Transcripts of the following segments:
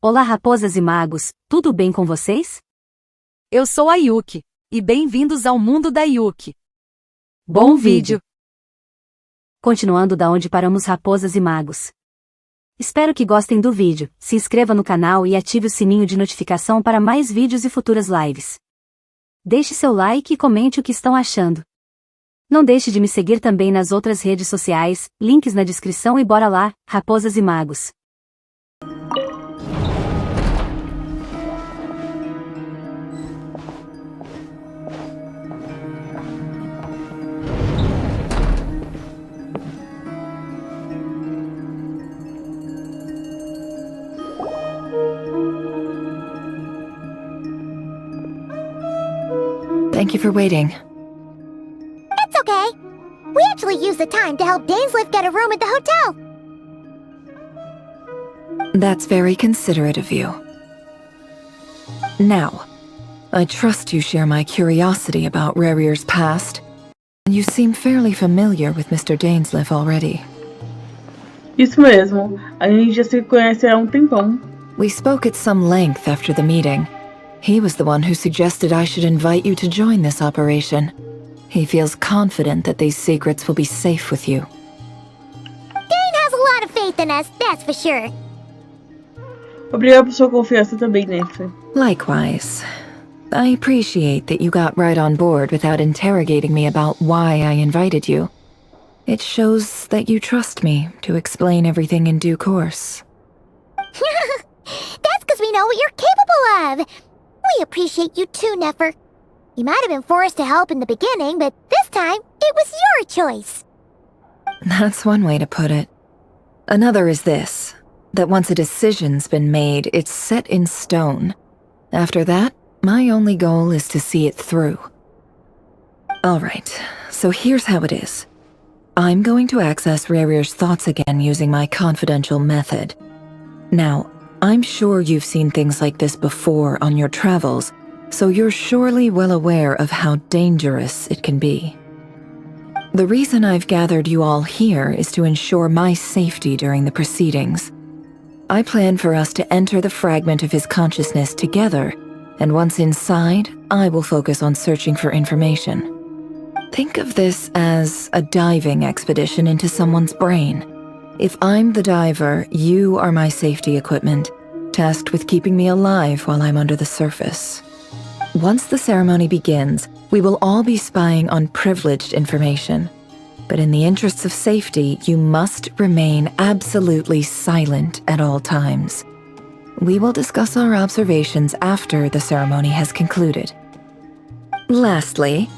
Olá, raposas e magos, tudo bem com vocês? Eu sou a Yuki, e bem-vindos ao mundo da Yuki. Bom vídeo! Continuando da onde paramos, raposas e magos. Espero que gostem do vídeo, se inscreva no canal e ative o sininho de notificação para mais vídeos e futuras lives. Deixe seu like e comente o que estão achando. Não deixe de me seguir também nas outras redes sociais, links na descrição e bora lá, raposas e magos. Thank you for waiting. It's okay. We actually used the time to help Dainsliff get a room at the hotel. That's very considerate of you. Now, I trust you share my curiosity about Rerir's past, and you seem fairly familiar with Mr. Dainsliff already. Isso mesmo, a gente já se conhece há tempão. We spoke at some length after the meeting. He was the one who suggested I should invite you to join this operation. He feels confident that these secrets will be safe with you. Dane has a lot of faith in us, that's for sure. Obrigado por sua confiança também, Nancy. Likewise. I appreciate that you got right on board without interrogating me about why I invited you. It shows that you trust me to explain everything in due course. That's because we know what you're capable of. We appreciate you too, Nefer. You might have been forced to help in the beginning, but this time, it was your choice. That's one way to put it. Another is this, that once a decision's been made, it's set in stone. After that, my only goal is to see it through. Alright, so here's how it is. I'm going to access Rerir's thoughts again using my confidential method. Now, I'm sure you've seen things like this before on your travels, so you're surely well aware of how dangerous it can be. The reason I've gathered you all here is to ensure my safety during the proceedings. I plan for us to enter the fragment of his consciousness together, and once inside, I will focus on searching for information. Think of this as a diving expedition into someone's brain. If I'm the diver, you are my safety equipment, tasked with keeping me alive while I'm under the surface. Once the ceremony begins, we will all be spying on privileged information. But in the interests of safety, you must remain absolutely silent at all times. We will discuss our observations after the ceremony has concluded. Lastly,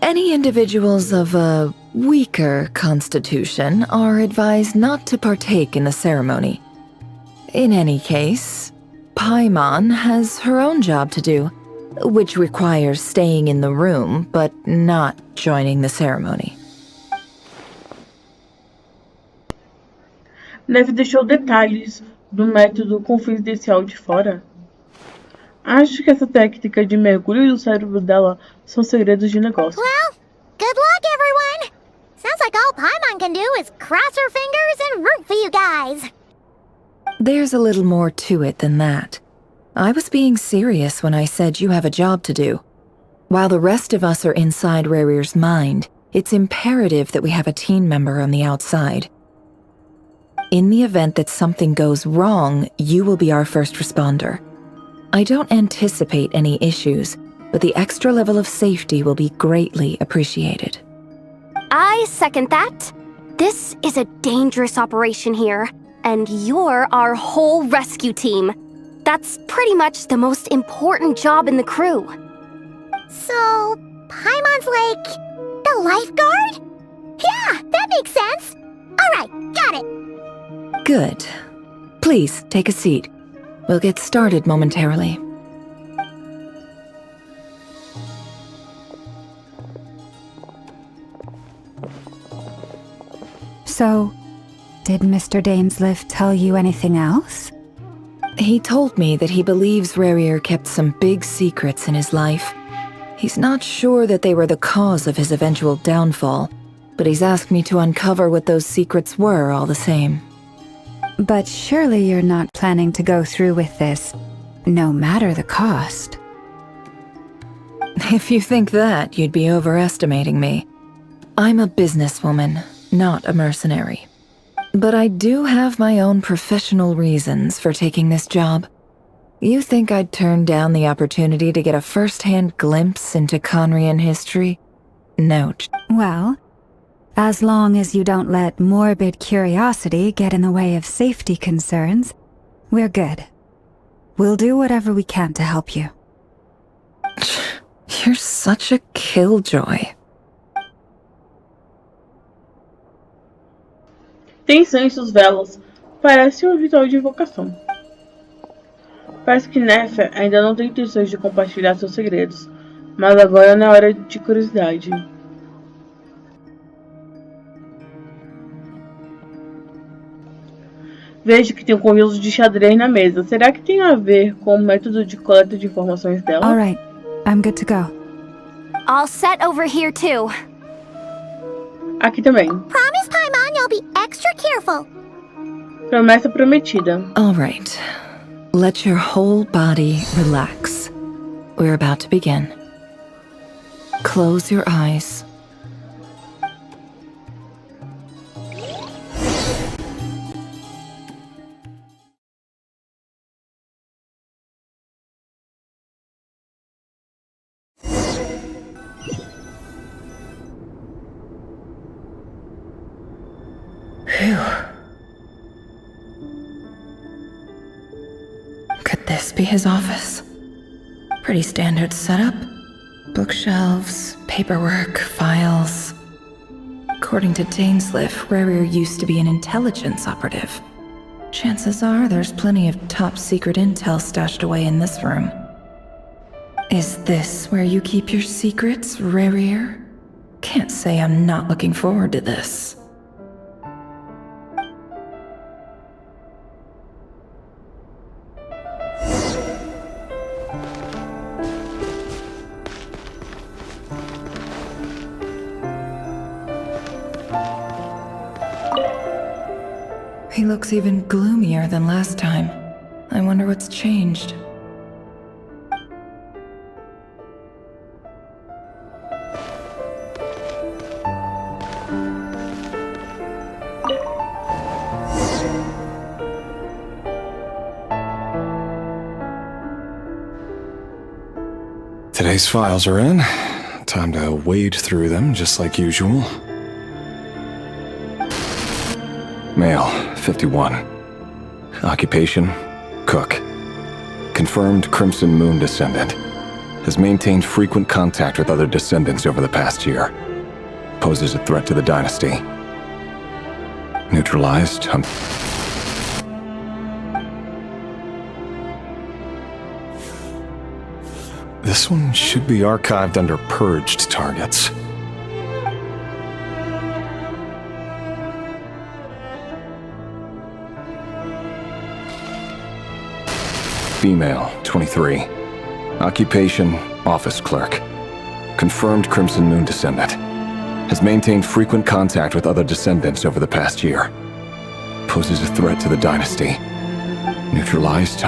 any individuals of a weaker constitution are advised not to partake in the ceremony. In any case, Paimon has her own job to do, which requires staying in the room but not joining the ceremony. Neve deixou detalhes do método confidencial de fora. Acho que essa técnica de mergulho do cérebro dela são segredos de negócio. Well, good luck, everyone. Sounds like all Paimon can do is cross her fingers and root for you guys. There's a little more to it than that. I was being serious when I said you have a job to do. While the rest of us are inside Rerir's mind, it's imperative that we have a team member on the outside. In the event that something goes wrong, you will be our first responder. I don't anticipate any issues, but the extra level of safety will be greatly appreciated. I second that. This is a dangerous operation here, and you're our whole rescue team. That's pretty much the most important job in the crew. So, Paimon's like the lifeguard? Yeah, that makes sense. Alright, got it. Good. Please, take a seat. We'll get started momentarily. So, did Mr. Dainsliff tell you anything else? He told me that he believes Rerir kept some big secrets in his life. He's not sure that they were the cause of his eventual downfall, but he's asked me to uncover what those secrets were all the same. But surely you're not planning to go through with this, no matter the cost. If you think that, you'd be overestimating me. I'm a businesswoman, not a mercenary. But I do have my own professional reasons for taking this job. You think I'd turn down the opportunity to get a first-hand glimpse into Conrian history? No. Well, as long as you don't let morbid curiosity get in the way of safety concerns, we're good. We'll do whatever we can to help you. You're such a killjoy. Tensão em suas velas. Parece um ritual de invocação. Parece que Nefer ainda não tem intenções de compartilhar seus segredos, mas agora não é hora de curiosidade. Vejo que tem um conjunto de xadrez na mesa. Será que tem a ver com o método de coleta de informações dela? All right, I'm good to go. All set over here too. Aqui também. Promise, Paimon, you'll be extra careful. Promessa prometida. All right. Let your whole body relax. We're about to begin. Close your eyes. Phew. Could this be his office? Pretty standard setup. Bookshelves, paperwork, files. According to Dainsliff, Rerir used to be an intelligence operative. Chances are there's plenty of top secret intel stashed away in this room. Is this where you keep your secrets, Rerir? Can't say I'm not looking forward to this. He looks even gloomier than last time. I wonder what's changed. Today's files are in. Time to wade through them just like usual. Male, 51. Occupation, cook. Confirmed Crimson Moon descendant. Has maintained frequent contact with other descendants over the past year. Poses a threat to the dynasty. Neutralized. This one should be archived under purged targets. Female, 23. Occupation, office clerk. Confirmed Crimson Moon descendant. Has maintained frequent contact with other descendants over the past year. Poses a threat to the dynasty. Neutralized.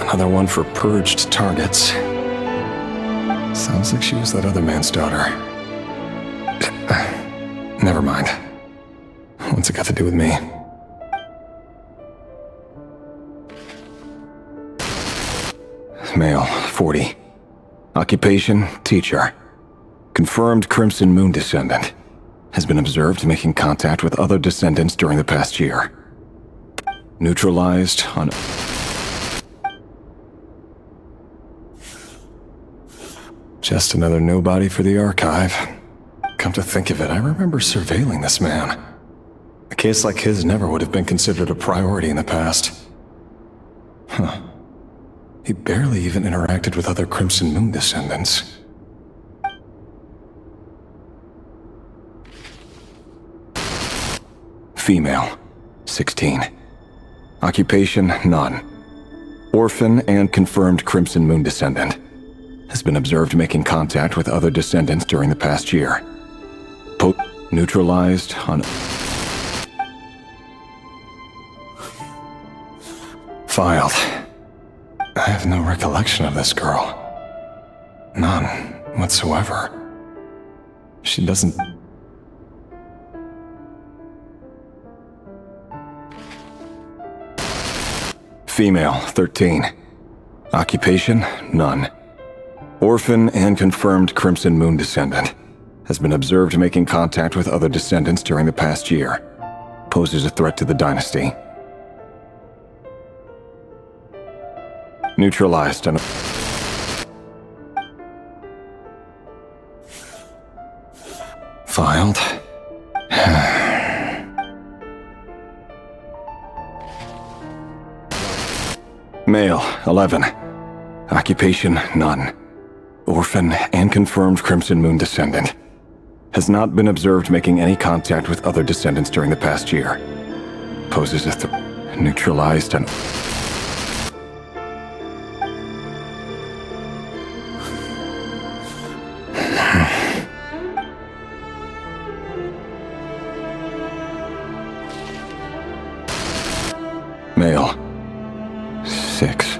Another one for purged targets. Sounds like she was that other man's daughter. Never mind. What's it got to do with me? Male, 40. Occupation, teacher. Confirmed Crimson Moon descendant. Has been observed making contact with other descendants during the past year. Neutralized on... Just another nobody for the archive. Come to think of it, I remember surveilling this man. A case like his never would have been considered a priority in the past. Huh. He barely even interacted with other Crimson Moon descendants. Female, 16. Occupation, none. Orphan and confirmed Crimson Moon descendant. Has been observed making contact with other descendants during the past year. Neutralized on... Filed. I have no recollection of this girl. None whatsoever. She doesn't... Female, 13. Occupation, none. Orphan and confirmed Crimson Moon descendant. Has been observed making contact with other descendants during the past year. Poses a threat to the dynasty. Neutralized on... Filed. Male, 11. Occupation, none. Orphan and confirmed Crimson Moon descendant. Has not been observed making any contact with other descendants during the past year. Poses a neutralized and... Male. 6.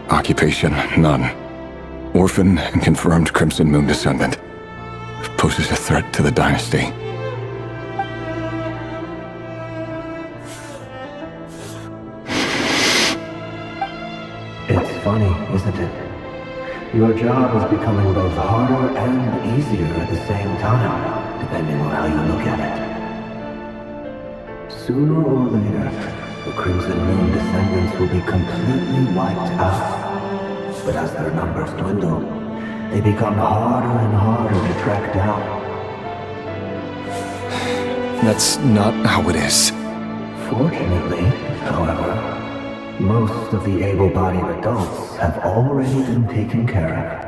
Occupation, none. Orphan and confirmed Crimson Moon descendant. Poses a threat to the dynasty. It's funny, isn't it? Your job is becoming both harder and easier at the same time, depending on how you look at it. Sooner or later, the Crimson Moon descendants will be completely wiped out. But as their numbers dwindle, they become harder and harder to track down. That's not how it is. Fortunately, however, most of the able-bodied adults have already been taken care of.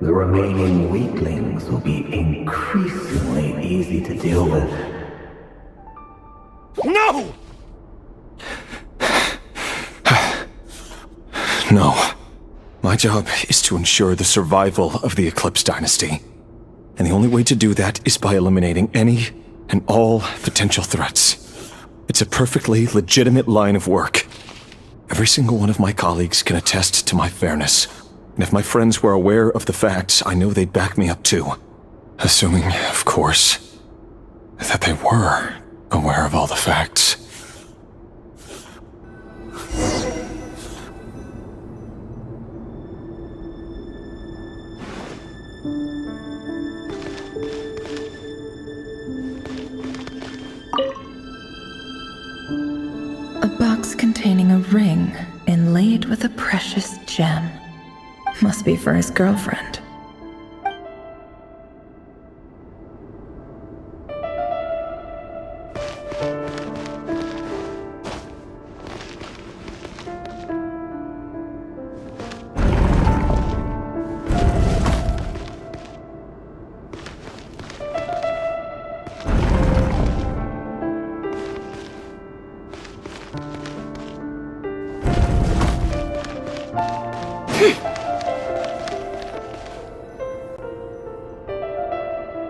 The remaining weaklings will be increasingly easy to deal with. No! No. My job is to ensure the survival of the Eclipse dynasty. And the only way to do that is by eliminating any and all potential threats. It's a perfectly legitimate line of work. Every single one of my colleagues can attest to my fairness. And if my friends were aware of the facts, I know they'd back me up too. Assuming, of course, that they were aware of all the facts. Containing a ring inlaid with a precious gem. Must be for his girlfriend.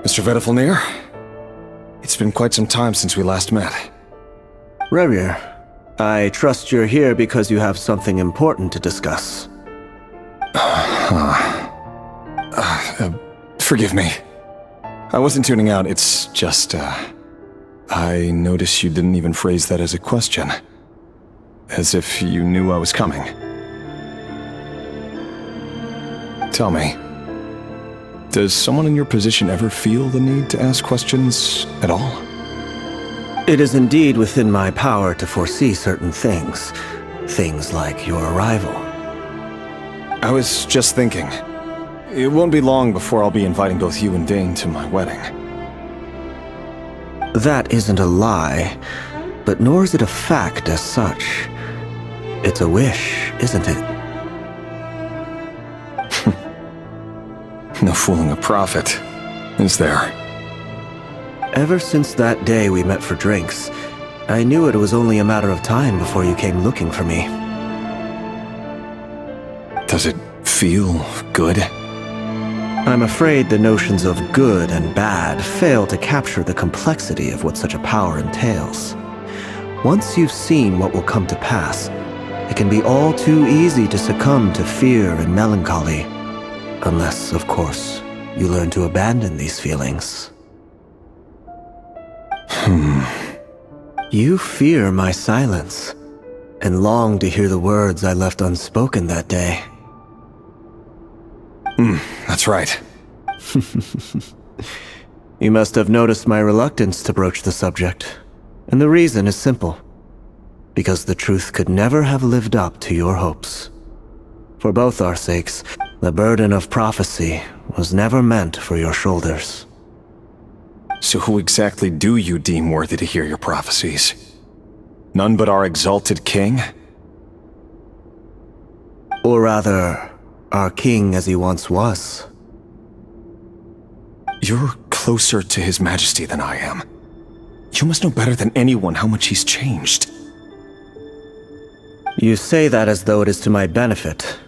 Mr. Vedifalnir, it's been quite some time since we last met. Rerir, I trust you're here because you have something important to discuss. Forgive me. I wasn't tuning out, it's just, I noticed you didn't even phrase that as a question. As if you knew I was coming. Tell me, does someone in your position ever feel the need to ask questions at all? It is indeed within my power to foresee certain things. Things like your arrival. I was just thinking, it won't be long before I'll be inviting both you and Dane to my wedding. That isn't a lie, but nor is it a fact as such. It's a wish, isn't it? No fooling a prophet, is there? Ever since that day we met for drinks, I knew it was only a matter of time before you came looking for me. Does it feel good? I'm afraid the notions of good and bad fail to capture the complexity of what such a power entails. Once you've seen what will come to pass, it can be all too easy to succumb to fear and melancholy. Unless, of course, you learn to abandon these feelings. You fear my silence, and long to hear the words I left unspoken that day. That's right. You must have noticed my reluctance to broach the subject, and the reason is simple. Because the truth could never have lived up to your hopes. For both our sakes, the burden of prophecy was never meant for your shoulders. So who exactly do you deem worthy to hear your prophecies? None but our exalted king? Or rather, our king as he once was. You're closer to His Majesty than I am. You must know better than anyone how much he's changed. You say that as though it is to my benefit.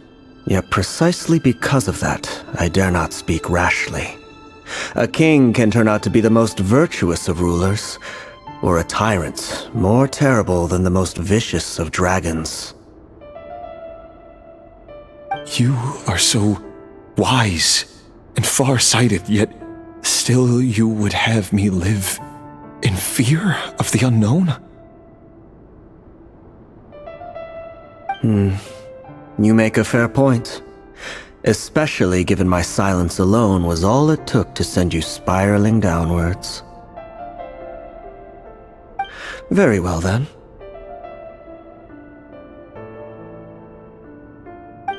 Yet precisely because of that, I dare not speak rashly. A king can turn out to be the most virtuous of rulers, or a tyrant more terrible than the most vicious of dragons. You are so wise and far-sighted, yet still you would have me live in fear of the unknown? You make a fair point. Especially given my silence alone was all it took to send you spiraling downwards. Very well then.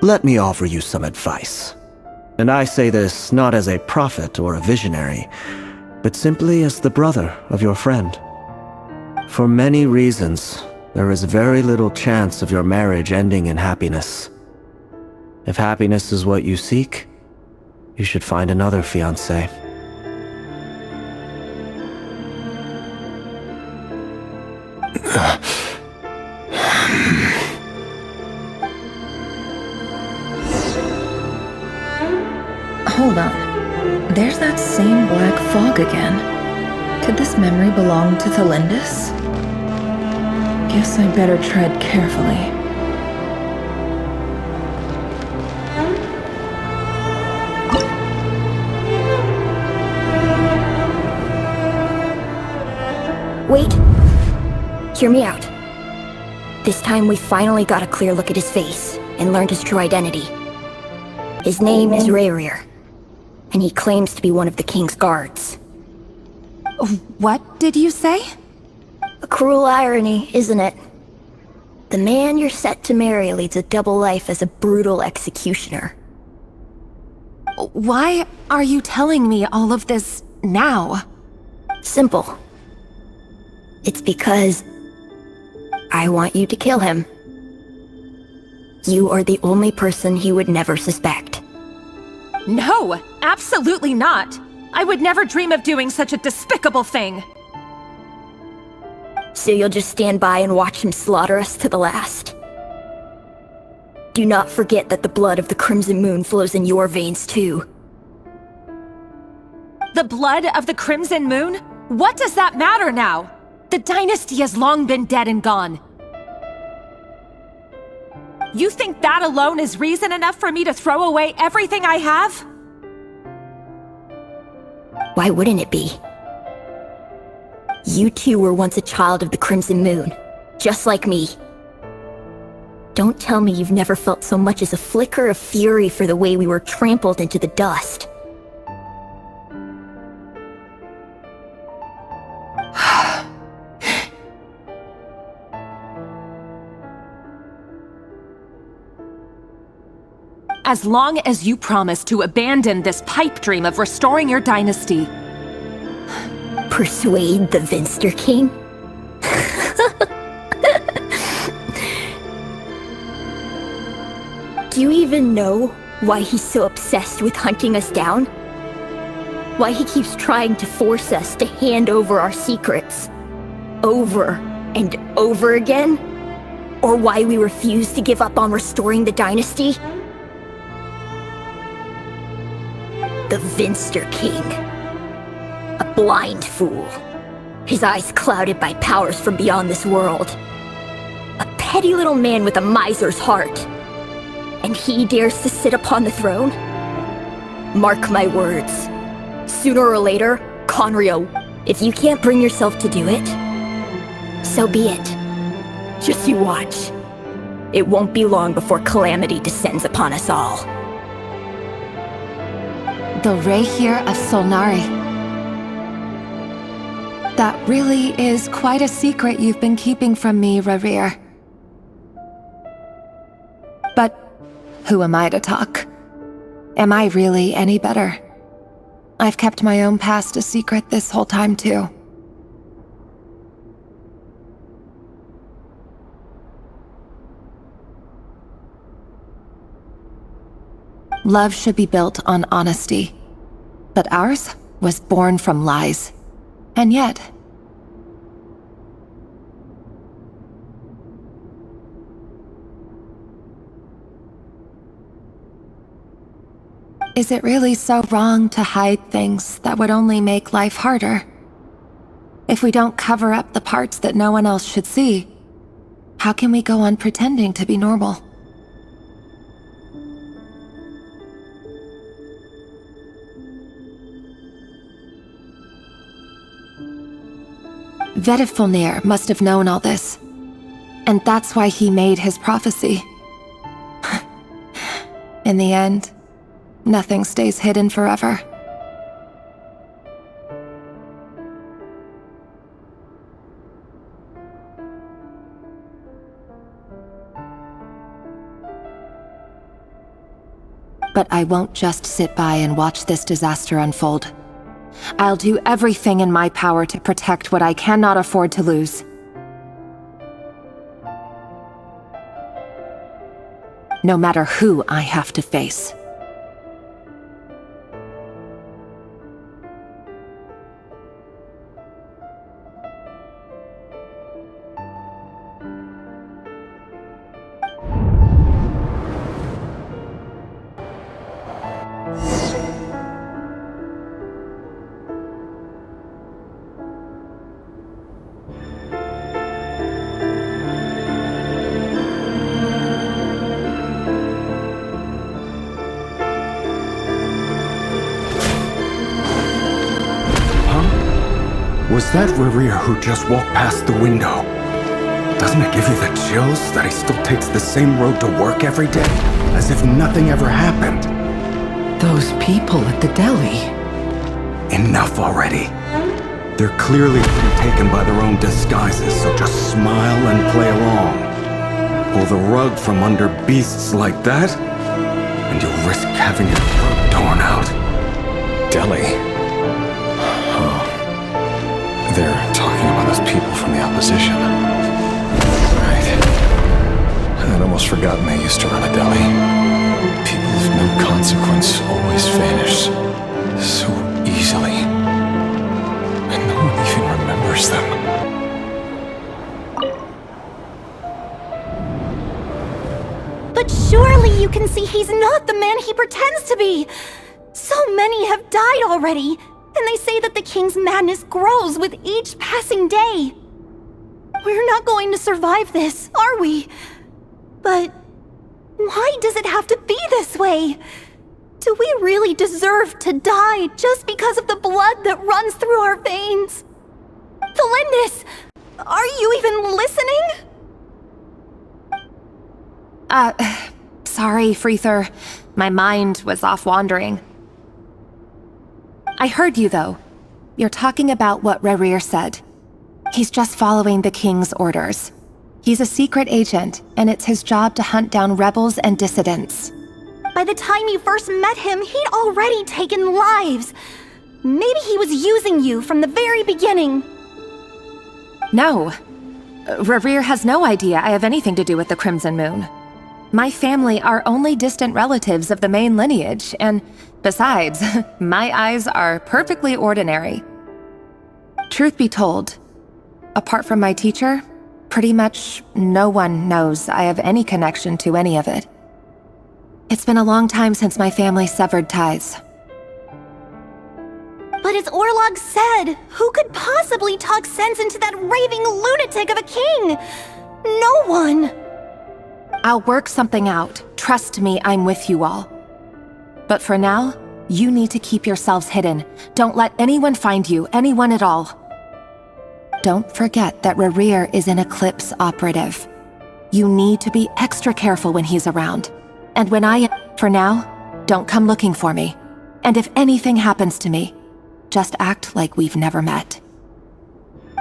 Let me offer you some advice. And I say this not as a prophet or a visionary, but simply as the brother of your friend. For many reasons, there is very little chance of your marriage ending in happiness. If happiness is what you seek, you should find another fiancé. Hold on. There's that same black fog again. Could this memory belong to Thalindus? Guess I better tread carefully. Wait. Hear me out. This time we finally got a clear look at his face and learned his true identity. His name is Rerir, and he claims to be one of the king's guards. What did you say? A cruel irony, isn't it? The man you're set to marry leads a double life as a brutal executioner. Why are you telling me all of this now? Simple. It's because I want you to kill him. You are the only person he would never suspect. No, absolutely not. I would never dream of doing such a despicable thing. So you'll just stand by and watch him slaughter us to the last? Do not forget that the blood of the Crimson Moon flows in your veins too. The blood of the Crimson Moon? What does that matter now? The dynasty has long been dead and gone. You think that alone is reason enough for me to throw away everything I have? Why wouldn't it be? You two were once a child of the Crimson Moon, just like me. Don't tell me you've never felt so much as a flicker of fury for the way we were trampled into the dust. As long as you promise to abandon this pipe dream of restoring your dynasty. Persuade the Vinster King? Do you even know why he's so obsessed with hunting us down? Why he keeps trying to force us to hand over our secrets? Over and over again? Or why we refuse to give up on restoring the dynasty? the Vinster King. A blind fool. His eyes clouded by powers from beyond this world. A petty little man with a miser's heart. And he dares to sit upon the throne? Mark my words. Sooner or later, Conrio, if you can't bring yourself to do it, so be it. Just you watch. It won't be long before calamity descends upon us all. The Rerir of Solnari. That really is quite a secret you've been keeping from me, Rerir. But who am I to talk? Am I really any better? I've kept my own past a secret this whole time, too. Love should be built on honesty. But ours was born from lies. And yet... Is it really so wrong to hide things that would only make life harder? If we don't cover up the parts that no one else should see, how can we go on pretending to be normal? Vedifulnir must have known all this, and that's why he made his prophecy. In the end, nothing stays hidden forever. But I won't just sit by and watch this disaster unfold. I'll do everything in my power to protect what I cannot afford to lose. No matter who I have to face. Was that Rerir who just walked past the window? Doesn't it give you the chills that he still takes the same road to work every day, as if nothing ever happened? Those people at the deli. Enough already. They're clearly being taken by their own disguises, so just smile and play along. Pull the rug from under beasts like that, and you'll risk having your throat torn out. Deli? They're talking about those people from the opposition. Right. I'd almost forgotten they used to run a deli. People of no consequence always vanish so easily. And no one even remembers them. But surely you can see he's not the man he pretends to be! So many have died already! And they say that the king's madness grows with each passing day. We're not going to survive this, are we? But why does it have to be this way? Do we really deserve to die just because of the blood that runs through our veins? Felindis, are you even listening? Sorry, Freether. My mind was off wandering. I heard you, though. You're talking about what Rerir said. He's just following the king's orders. He's a secret agent, and it's his job to hunt down rebels and dissidents. By the time you first met him, he'd already taken lives. Maybe he was using you from the very beginning. No. Rerir has no idea I have anything to do with the Crimson Moon. My family are only distant relatives of the main lineage, and besides, my eyes are perfectly ordinary. Truth be told, apart from my teacher, pretty much no one knows I have any connection to any of it. It's been a long time since my family severed ties. But as Orlog said, who could possibly talk sense into that raving lunatic of a king? No one! I'll work something out. Trust me, I'm with you all. But for now, you need to keep yourselves hidden. Don't let anyone find you, anyone at all. Don't forget that Rerir is an Eclipse operative. You need to be extra careful when he's around. And when for now, don't come looking for me. And if anything happens to me, just act like we've never met.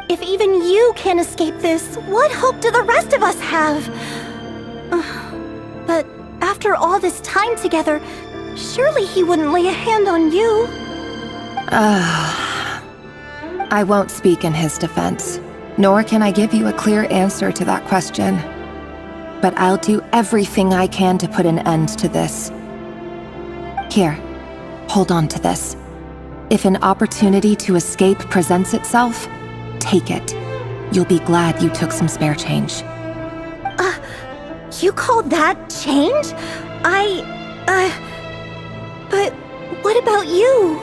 If even you can't escape this, what hope do the rest of us have? But after all this time together, surely he wouldn't lay a hand on you. I won't speak in his defense, nor can I give you a clear answer to that question. But I'll do everything I can to put an end to this. Here, hold on to this. If an opportunity to escape presents itself, take it. You'll be glad you took some spare change. You call that change? But what about you?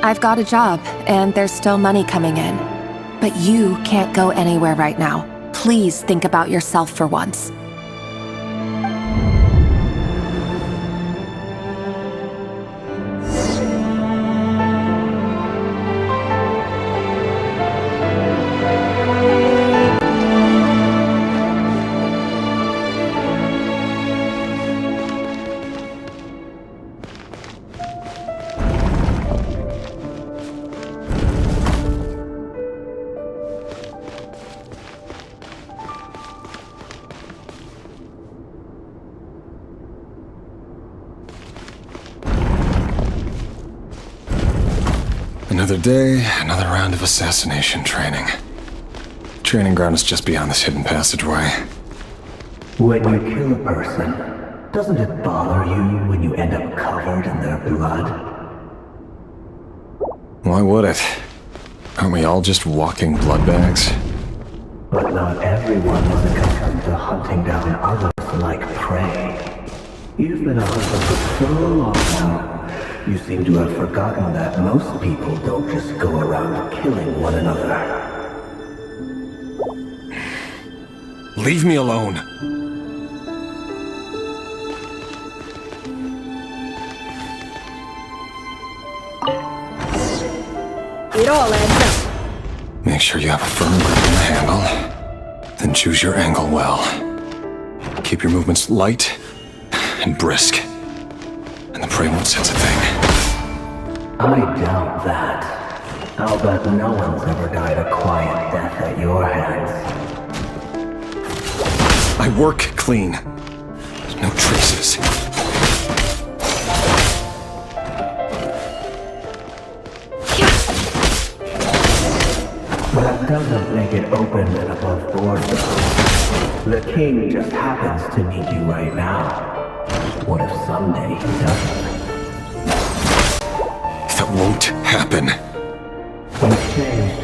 I've got a job, and there's still money coming in. But you can't go anywhere right now. Please think about yourself for once. Another day, another round of assassination training. Training ground is just beyond this hidden passageway. When you kill a person, doesn't it bother you when you end up covered in their blood? Why would it? Aren't we all just walking blood bags? But not everyone is accustomed to hunting down others like prey. You've been a hunter for so long now. You seem to have forgotten that most people don't just go around killing one another. Leave me alone. It all adds up. Make sure you have a firm grip on the handle. Then choose your angle well. Keep your movements light and brisk. And the prey won't sense a thing. I doubt that. I'll bet no one's ever died a quiet death at your hands. I work clean. There's no traces. That doesn't make it open and above board, though. The king just happens to need you right now. What if someday he doesn't? That won't happen. He's changed.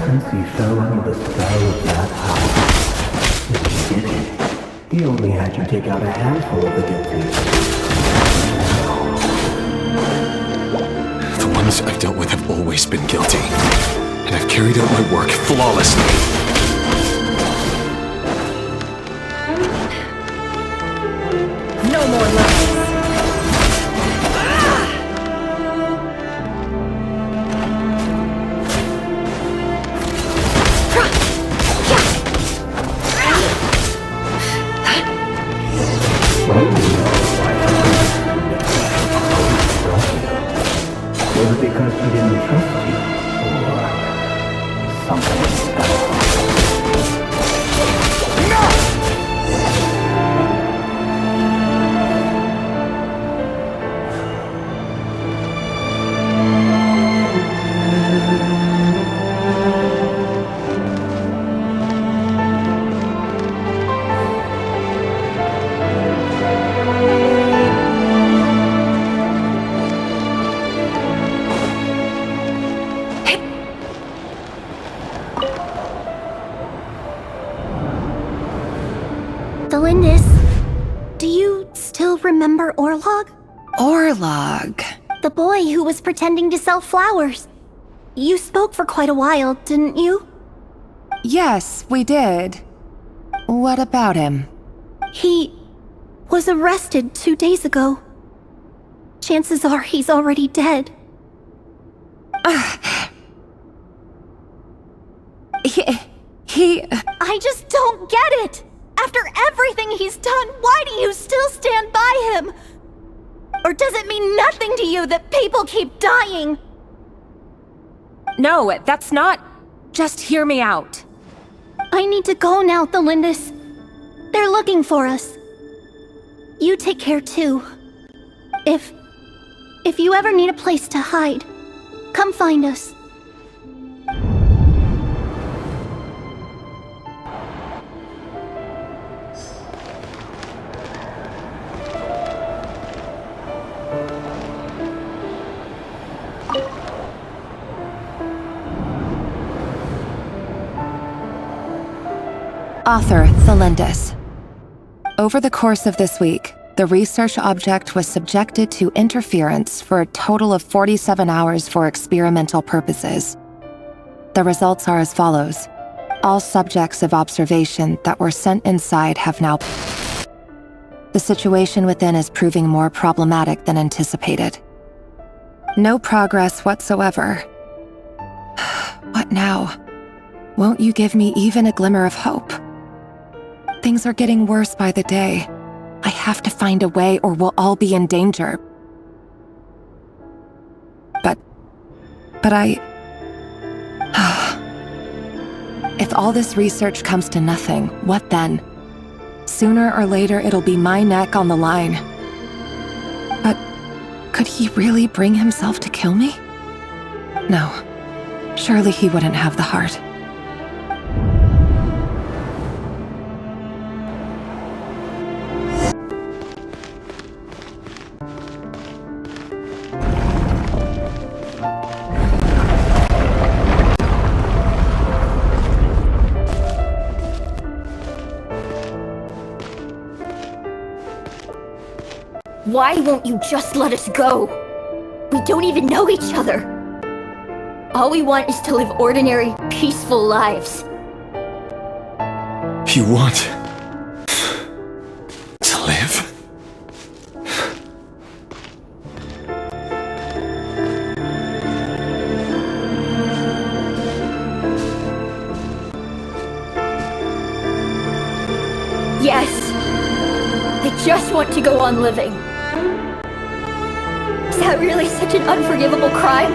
Since he fell under the spell of that house. In the beginning, he only had you take out a handful of the guilty. The ones I've dealt with have always been guilty. And I've carried out my work flawlessly. No more lessons. Was it because he didn't trust you? Or something else? Do you still remember Orlog? Orlog. The boy who was pretending to sell flowers. You spoke for quite a while, didn't you? Yes, we did. What about him? He was arrested 2 days ago. Chances are he's already dead. I just don't get it! After everything he's done, why do you still stand by him? Or does it mean nothing to you that people keep dying? No, that's not... Just hear me out. I need to go now, Thelindis. They're looking for us. You take care too. If you ever need a place to hide, come find us. Author, Thelindis. Over the course of this week, the research object was subjected to interference for a total of 47 hours for experimental purposes. The results are as follows. All subjects of observation that were sent inside have now... The situation within is proving more problematic than anticipated. No progress whatsoever. What now? Won't you give me even a glimmer of hope? Things are getting worse by the day. I have to find a way or we'll all be in danger. But I... If all this research comes to nothing, what then? Sooner or later it'll be my neck on the line. But could he really bring himself to kill me? No. Surely he wouldn't have the heart. Why won't you just let us go? We don't even know each other. All we want is to live ordinary, peaceful lives. You want... to live? Yes. I just want to go on living. Is that really such an unforgivable crime?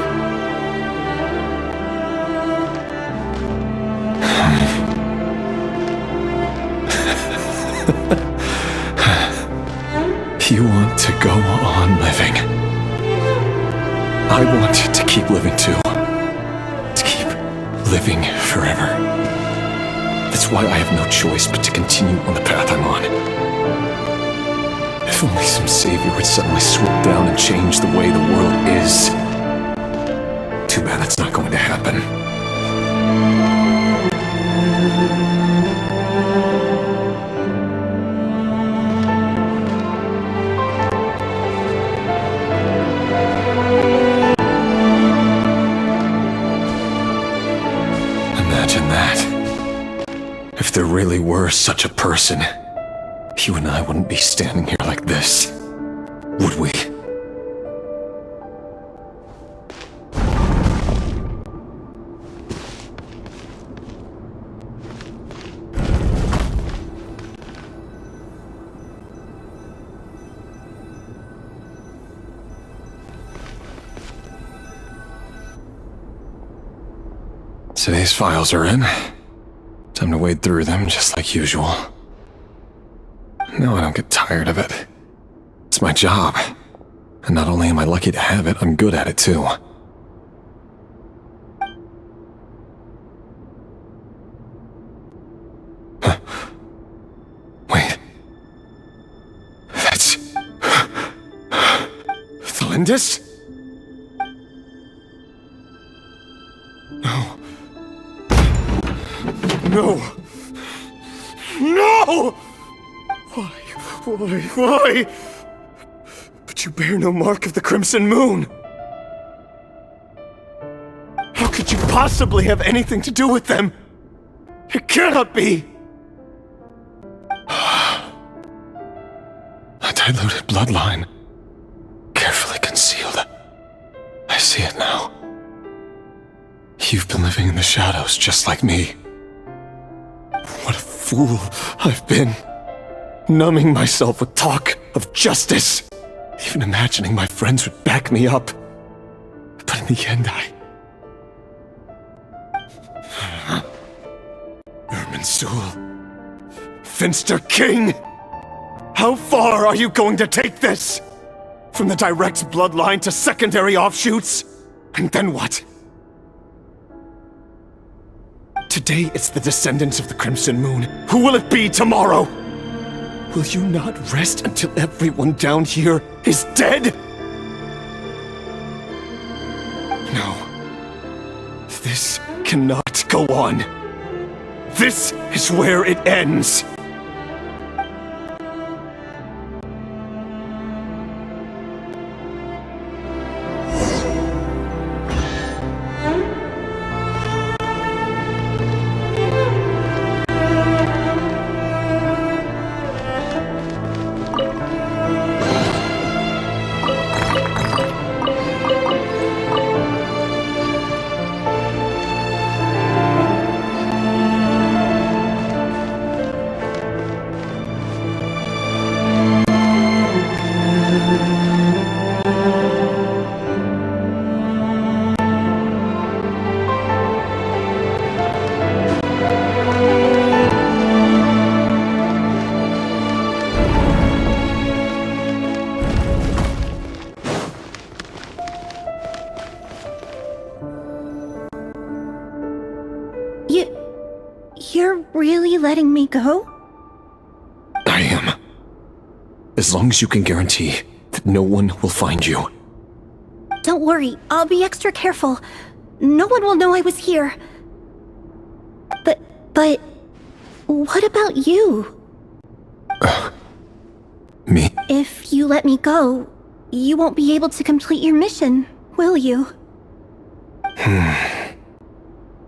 You want to go on living. I want to keep living too. To keep living forever. That's why I have no choice but to continue on the path I'm on. If only some savior would suddenly swoop down and change the way the world is. Too bad that's not going to happen. Imagine that. If there really were such a person, you and I wouldn't be standing here like this, would we? Today's files are in. Time to wade through them just like usual. No, I don't get tired of it. It's my job. And not only am I lucky to have it, I'm good at it too. Huh. Wait. That's... Thelindis? No. No! No! Why? But you bear no mark of the Crimson Moon! possibly have anything to do with them? It cannot be! A diluted bloodline. Carefully concealed. I see it now. You've been living in the shadows just like me. What a fool I've been. Numbing myself with talk of justice. Even imagining my friends would back me up. But in the end, Irminsul. Finster King! How far are you going to take this? From the direct bloodline to secondary offshoots? And then what? Today it's the descendants of the Crimson Moon. Who will it be tomorrow? Will you not rest until everyone down here is dead? No. This cannot go on. This is where it ends. You're really letting me go? I am. As long as you can guarantee that no one will find you. Don't worry, I'll be extra careful. No one will know I was here. But what about you? Me? If you let me go, you won't be able to complete your mission, will you?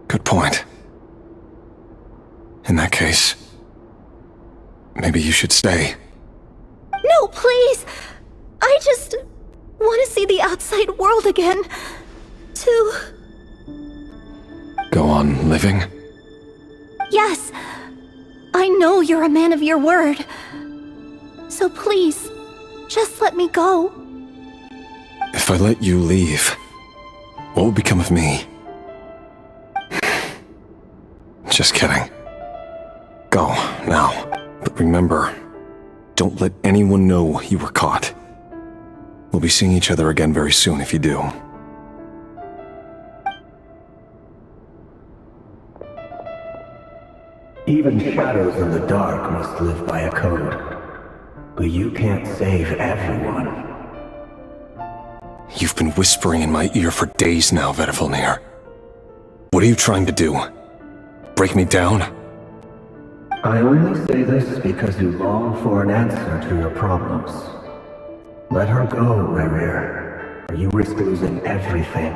Good point. In that case, maybe you should stay. No, please! I just want to see the outside world again. To... Go on living? Yes. I know you're a man of your word. So please, just let me go. If I let you leave, what will become of me? Just kidding. Go, now. But remember, don't let anyone know you were caught. We'll be seeing each other again very soon if you do. Even shadows in the dark must live by a code. But you can't save everyone. You've been whispering in my ear for days now, Vedifalnir. What are you trying to do? Break me down? I only say this because you long for an answer to your problems. Let her go, Rerir, or you risk losing everything.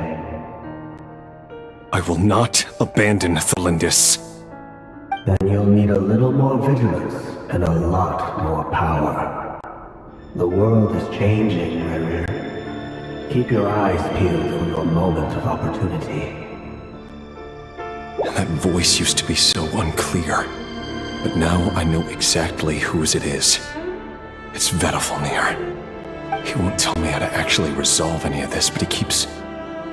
I will not abandon Thalindis. Then you'll need a little more vigilance and a lot more power. The world is changing, Rerir. Keep your eyes peeled for your moment of opportunity. That voice used to be so unclear. But now I know exactly whose it is. It's Vedifalnir. He won't tell me how to actually resolve any of this, but he keeps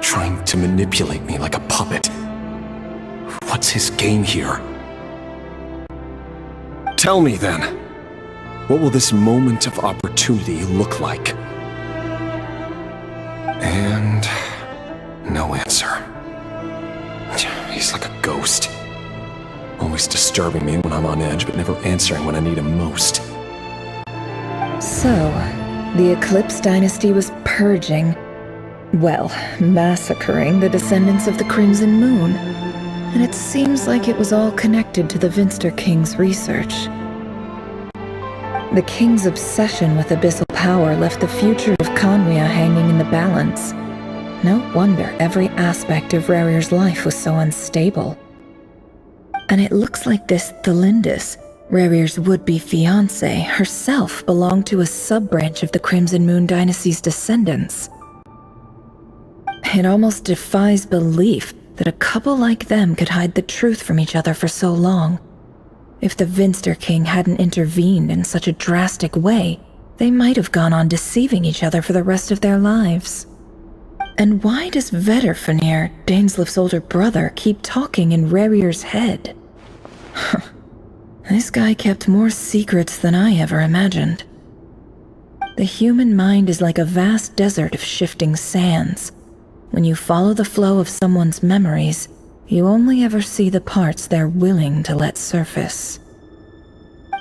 trying to manipulate me like a puppet. What's his game here? Tell me then, what will this moment of opportunity look like? And no answer. He's like a ghost. Always disturbing me when I'm on edge, but never answering when I need him most. So, the Eclipse dynasty was purging, well, massacring the descendants of the Crimson Moon. And it seems like it was all connected to the Finster King's research. The King's obsession with abyssal power left the future of Conria hanging in the balance. No wonder every aspect of Rerir's life was so unstable. And it looks like this Thelindis, Rerir's would-be fiancé, herself belonged to a sub-branch of the Crimson Moon Dynasty's descendants. It almost defies belief that a couple like them could hide the truth from each other for so long. If the Vinster King hadn't intervened in such a drastic way, they might have gone on deceiving each other for the rest of their lives. And why does Vedderfanir, Daneslif's older brother, keep talking in Rerir's head? This guy kept more secrets than I ever imagined. The human mind is like a vast desert of shifting sands. When you follow the flow of someone's memories, you only ever see the parts they're willing to let surface.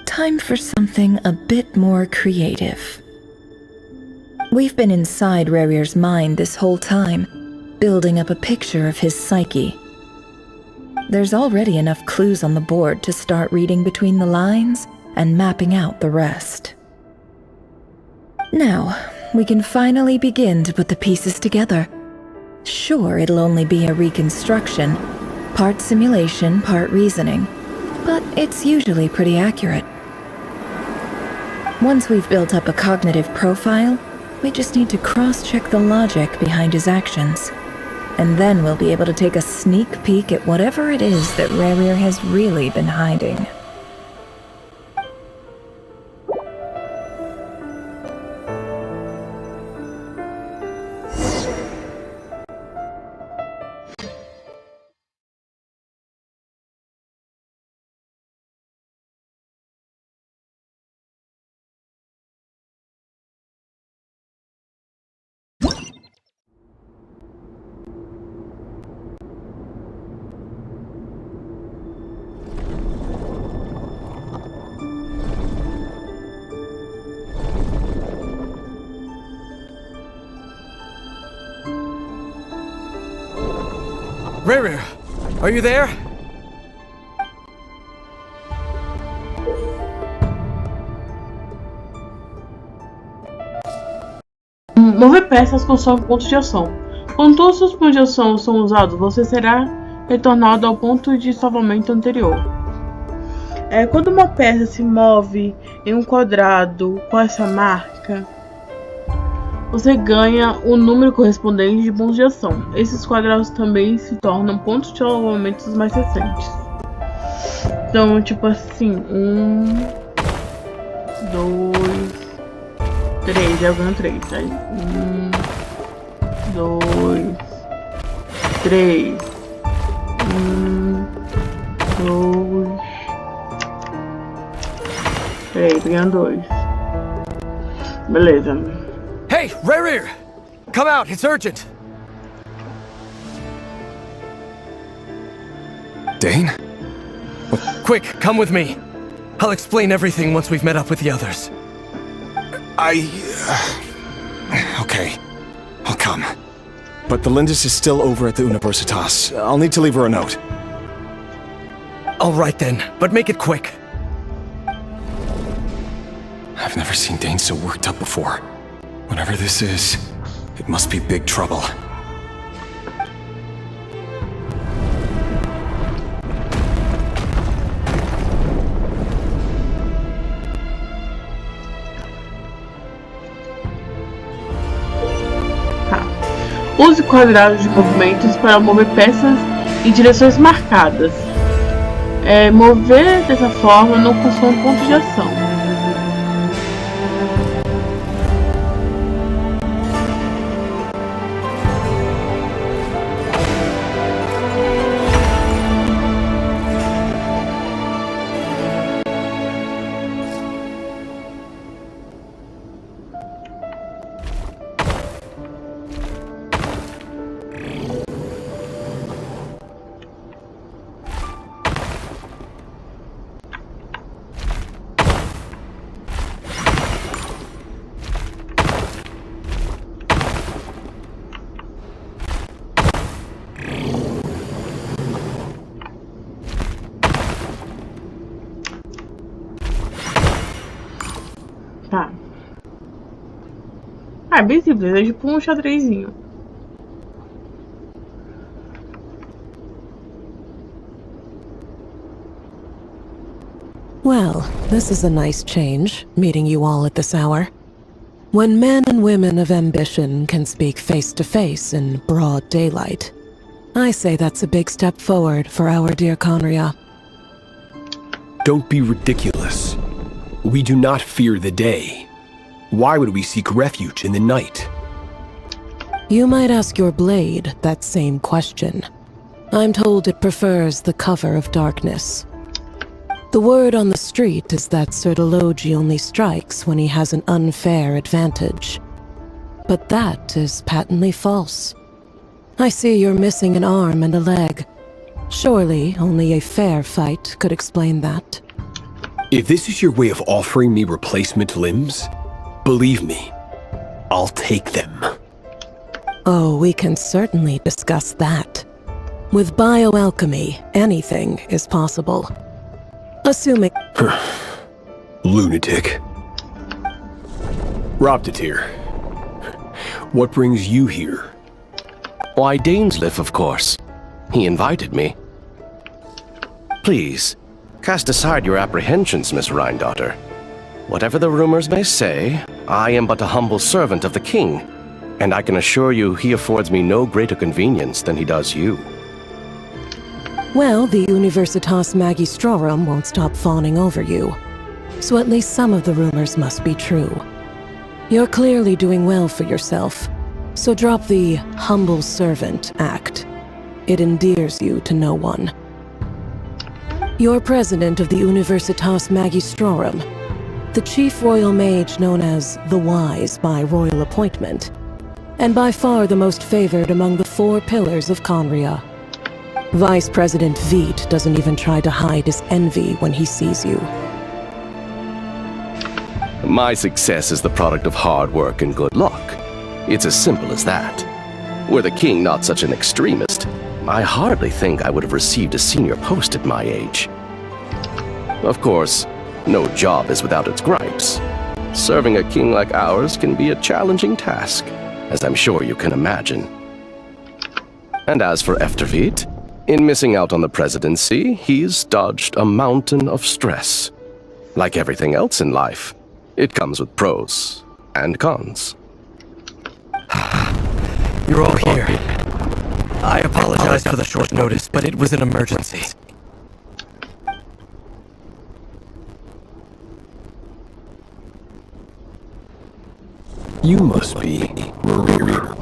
Time for something a bit more creative. We've been inside Rerir's mind this whole time, building up a picture of his psyche. There's already enough clues on the board to start reading between the lines and mapping out the rest. Now, we can finally begin to put the pieces together. Sure, it'll only be a reconstruction, part simulation, part reasoning, but it's usually pretty accurate. Once we've built up a cognitive profile, we just need to cross-check the logic behind his actions. And then we'll be able to take a sneak peek at whatever it is that Rerir has really been hiding. Rerir, are you there? Mover peças consome pontos de ação. Quando todos os pontos de ação são usados, você será retornado ao ponto de salvamento anterior. Quando uma peça se move em um quadrado com essa marca, você ganha o número correspondente de pontos de ação. Esses quadrados também se tornam pontos de salvamentos mais recentes. Então, tipo assim, 1, 2, 3, já ganho 3. Aí, 1, 2, 3. 1, 2, 3, ganhando 2. Beleza. Hey, Rerir! Come out, it's urgent! Dane? Quick, come with me. I'll explain everything once we've met up with the others. Okay. I'll come. But the Lindis is still over at the Universitas. I'll need to leave her a note. All right then, but make it quick. I've never seen Dane so worked up before. Whatever this is, it must be big trouble. Use quadrados de movimentos para mover peças em direções marcadas. Mover dessa forma não consome pontos de ação. Tá. É bem simples, é tipo um xadrezinho. Well, this is a nice change, meeting you all at this hour. When men and women of ambition can speak face to face in broad daylight, I say that's a big step forward for our dear Conria. Don't be ridiculous. We do not fear the day. Why would we seek refuge in the night? You might ask your blade that same question. I'm told it prefers the cover of darkness. The word on the street is that Sertologi only strikes when he has an unfair advantage. But that is patently false. I see you're missing an arm and a leg. Surely only a fair fight could explain that. If this is your way of offering me replacement limbs, believe me, I'll take them. Oh, we can certainly discuss that. With bioalchemy, anything is possible. Assuming... Lunatic. Robtatir. What brings you here? Why, Dainsleif, of course. He invited me. Please, cast aside your apprehensions, Miss Rhindaughter. Whatever the rumors may say, I am but a humble servant of the king, and I can assure you he affords me no greater convenience than he does you. Well, the Universitas Magistrorum won't stop fawning over you. So at least some of the rumors must be true. You're clearly doing well for yourself, so drop the humble servant act. It endears you to no one. You're president of the Universitas Magistrorum, the chief royal mage known as the Wise by royal appointment, and by far the most favored among the 4 pillars of Conria. Vice President Veit doesn't even try to hide his envy when he sees you. My success is the product of hard work and good luck. It's as simple as that. Were the king not such an extremist, I hardly think I would have received a senior post at my age. Of course, no job is without its gripes. Serving a king like ours can be a challenging task, as I'm sure you can imagine. And as for Efterveit, in missing out on the presidency, he's dodged a mountain of stress. Like everything else in life, it comes with pros and cons. You're all here. I apologize for the short notice, but it was an emergency. You must be Rerir.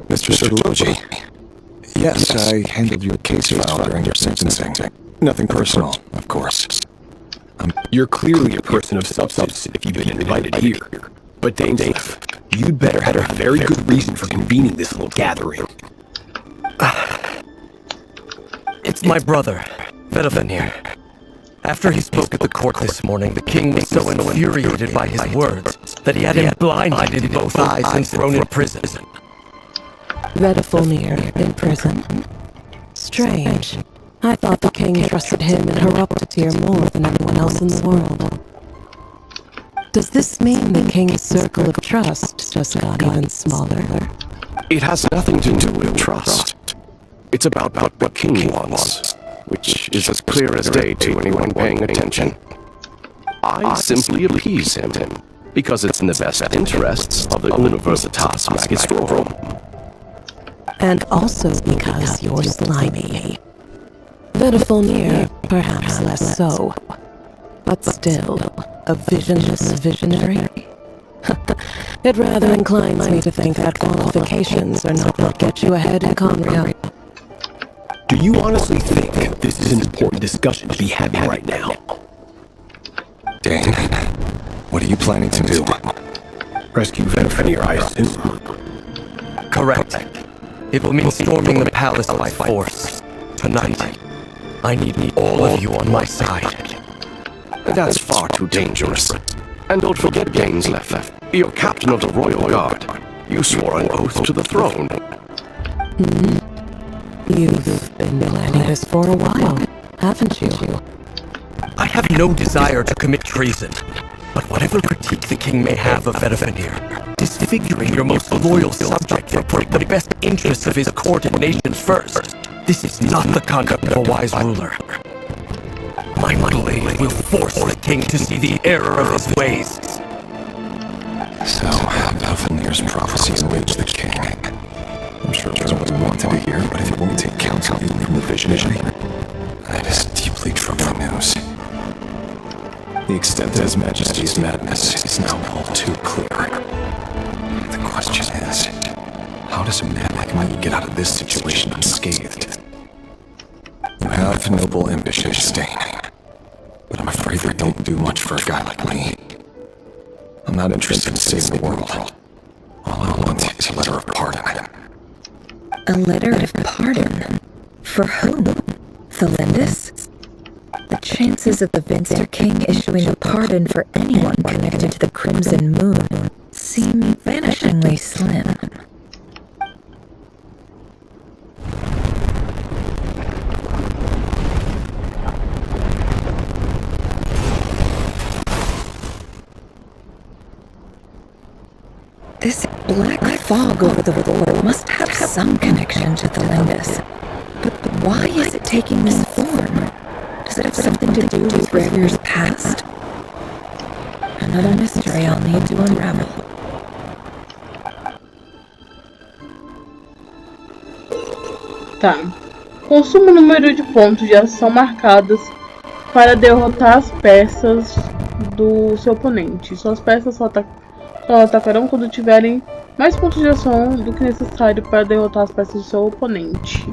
Mr. Sertologi. Yes, I handled your case file during your sentencing. Nothing personal, of course. You're clearly a person of substance if you've been invited here. But Dainsleif, you'd better have a very good reason for convening this little gathering. It's my brother, Vedovanir. After he spoke at the court this morning, the king was so infuriated by his words that he had him blinded in both eyes and thrown in prison. Vedovanir in prison? Strange. I thought the king trusted him and Horoptatir more than anyone else in the world. Does this mean the king's circle of trust just got even smaller? It has nothing to do with trust. It's about what the king wants, which is as clear as day to anyone paying attention. I simply appease him, because it's in the best interests of the Universitas Magistrorum. And also because you're slimy. Vedovanir, perhaps less so. But still, a visionless visionary? It rather inclines me to think that qualifications are not what get you ahead in Conria. Do you honestly think this is an important discussion to be having right now? Dane, what are you planning to do? Rescue Vedovanir, I assume. Correct. It will mean storming the palace by force. Tonight, I need all of you on my side. That's far too dangerous. And don't forget, Dainsleif, you're captain of the Royal Guard. You swore an oath to the throne. You've been planning this for a while, haven't you? I have no desire to commit treason, but whatever critique the king may have of Vedovanir, disfiguring your most loyal subject for putting the best interests of his court and nation first, This is not the conduct of a wise ruler. My blade will force the king to see the error of his ways. So, Belfenir's prophecy enraged the king. I'm sure it wasn't what he wanted to hear, but if he won't take counsel from the vision, that is deeply troubling news. The extent of His Majesty's madness is now all too clear. The question is, how does a man like me get out of this situation unscathed? You have noble ambitions, Stain, but I'm afraid they don't do much for a guy like me. I'm not interested in saving the world. All I want is a letter of pardon. A letter of pardon? For whom? Thalindus? The chances of the Vinster King issuing a pardon for anyone connected to the Crimson Moon seem vanishingly slim. This black fog over the world must have some connection to Thalindus. But why is it taking this form? Does it have something to do with Rerir's past? Another mystery I'll need to unravel. Tá. Consuma o número de pontos de ação marcadas para derrotar as peças do seu oponente. Suas peças só atacarão quando tiverem mais pontos de ação do que necessário para derrotar as peças do seu oponente.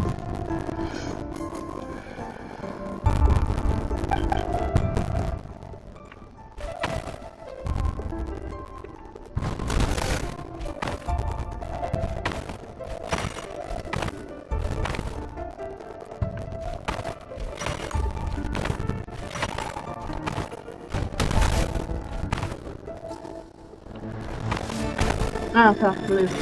Ah, tá, beleza.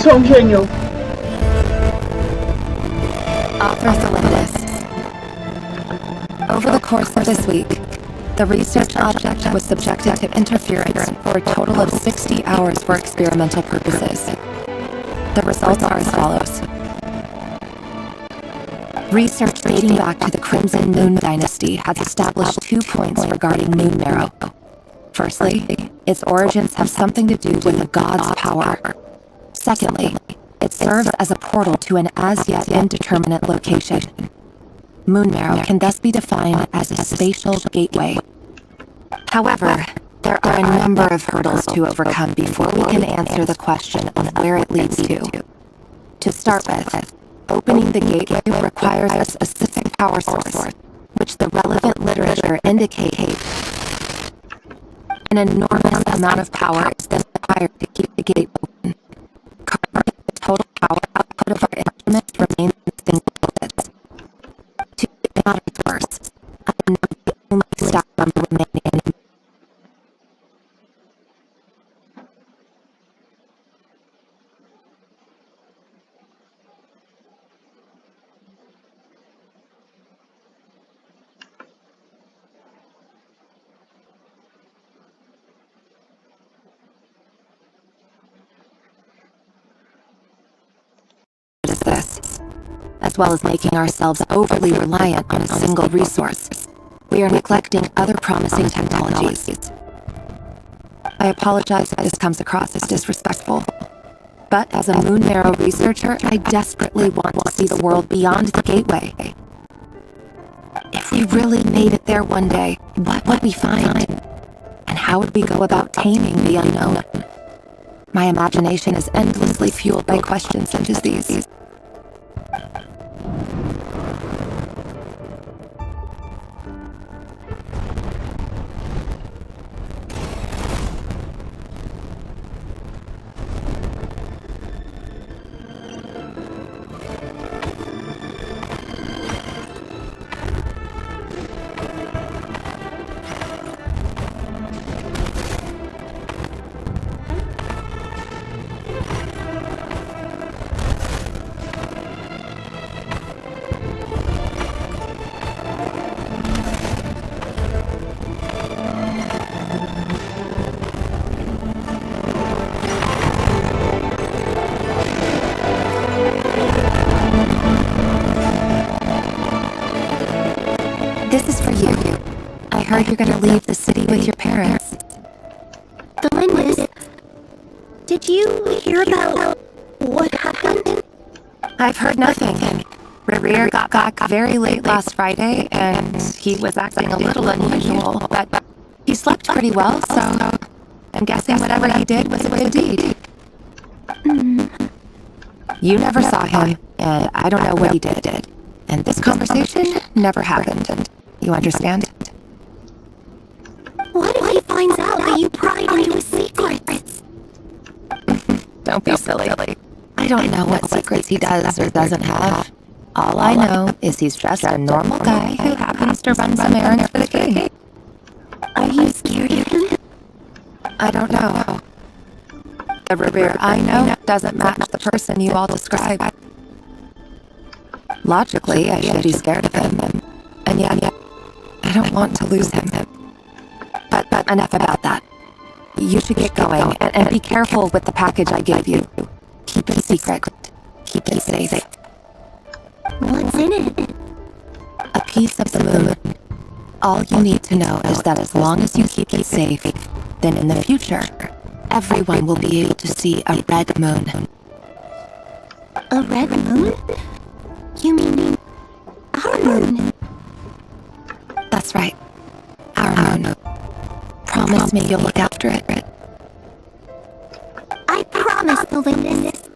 Sou um gênio. Author Thalindus. Over the course of this week, the research object was subjected to interference for a total of 60 hours for experimental purposes. The results are as follows. Research dating back to the Crimson Moon Dynasty has established 2 points regarding moon marrow. Firstly, its origins have something to do with a god's power. Secondly, it serves as a portal to an as-yet indeterminate location. Moon marrow can thus be defined as a spatial gateway. However, there are a number of hurdles to overcome before we can answer the question on where it leads to. To start with, opening the gateway requires a specific power source, which the relevant literature indicates an enormous amount of power is then required to keep the gate open. Currently, the total power output of our instruments remains in single digits. To make matters worse, I am now the only staff member remaining in. Is this, as well as making ourselves overly reliant on a single resource. We are neglecting other promising technologies. I apologize if this comes across as disrespectful, but as a moon marrow researcher, I desperately want to see the world beyond the gateway. If we really made it there one day, what would we find? And how would we go about taming the unknown? My imagination is endlessly fueled by questions such as these. like you're gonna leave the city with your parents. The Lindas, did you hear about what happened? I've heard nothing. Rerir got back very late last Friday, and he was acting a little unusual, but he slept pretty well, so I'm guessing whatever he did was a deed. You never saw him, and I don't know what he did. And this conversation never happened. You understand? What if he finds out that you pried into his secrets? Don't be silly. I don't know what secrets he does or doesn't have. All I know is he's just a normal guy who happens to run some errands for the king. Are you scared of him? I don't know. The Rerir I know doesn't match the person you all describe. Logically, I should be scared of him, and yet, I don't want to lose him. But enough about that. You should get going, and be careful with the package I give you. Keep it secret. Keep it safe. What's in it? A piece of the moon. All you need to know is that as long as you keep it safe, then in the future, everyone will be able to see a red moon. A red moon? You mean our moon? That's right. Our moon. Promise me you'll look after it. I promise, the Lindas.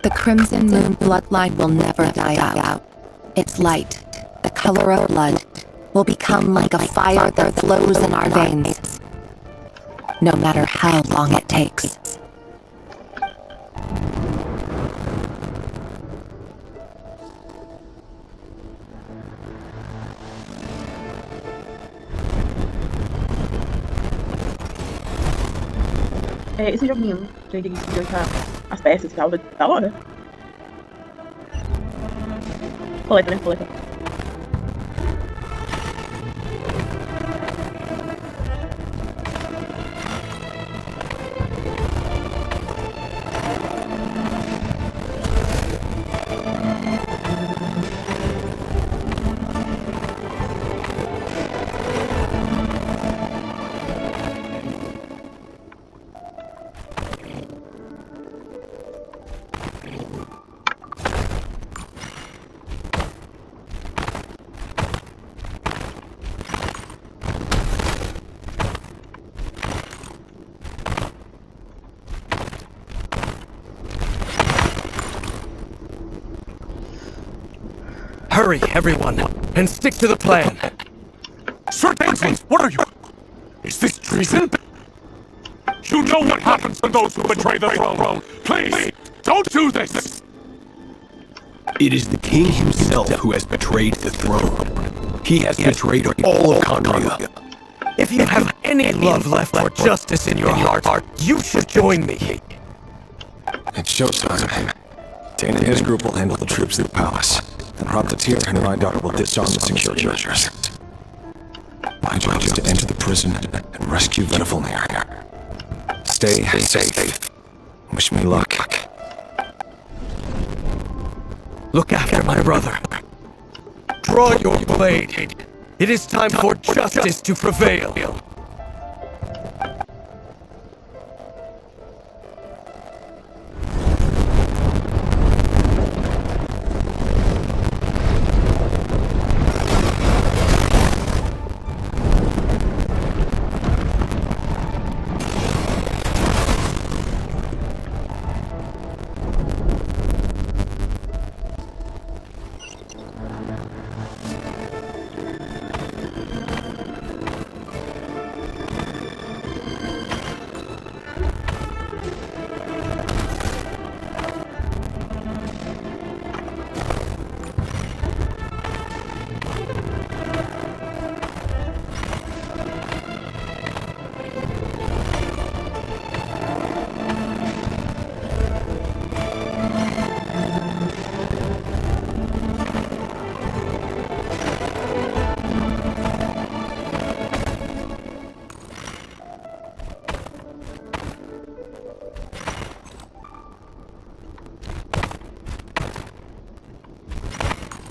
The Crimson Moon bloodline will never die out. Its light, the color of blood, will become like a fire that flows in our veins, no matter how long it takes. Esse joguinho, gente, de achar as peças e tal, da hora. Coleta, né? Coleta. Hurry, everyone, and stick to the plan. Sir Daisy, what are you? Is this treason? You know what happens to those who betray the throne. Please, don't do this! It is the king himself who has betrayed the throne. He has betrayed all of Condria. If you have any love left for justice in your heart, you should join me. It's showtime. Dane and his group will handle the troops at the palace. And Parte and my daughter will disarm the security measures. My job is to enter the prison and rescue Venifulnir. Stay safe. Wish me luck. Look after my brother. Draw your blade. It is time for justice to prevail.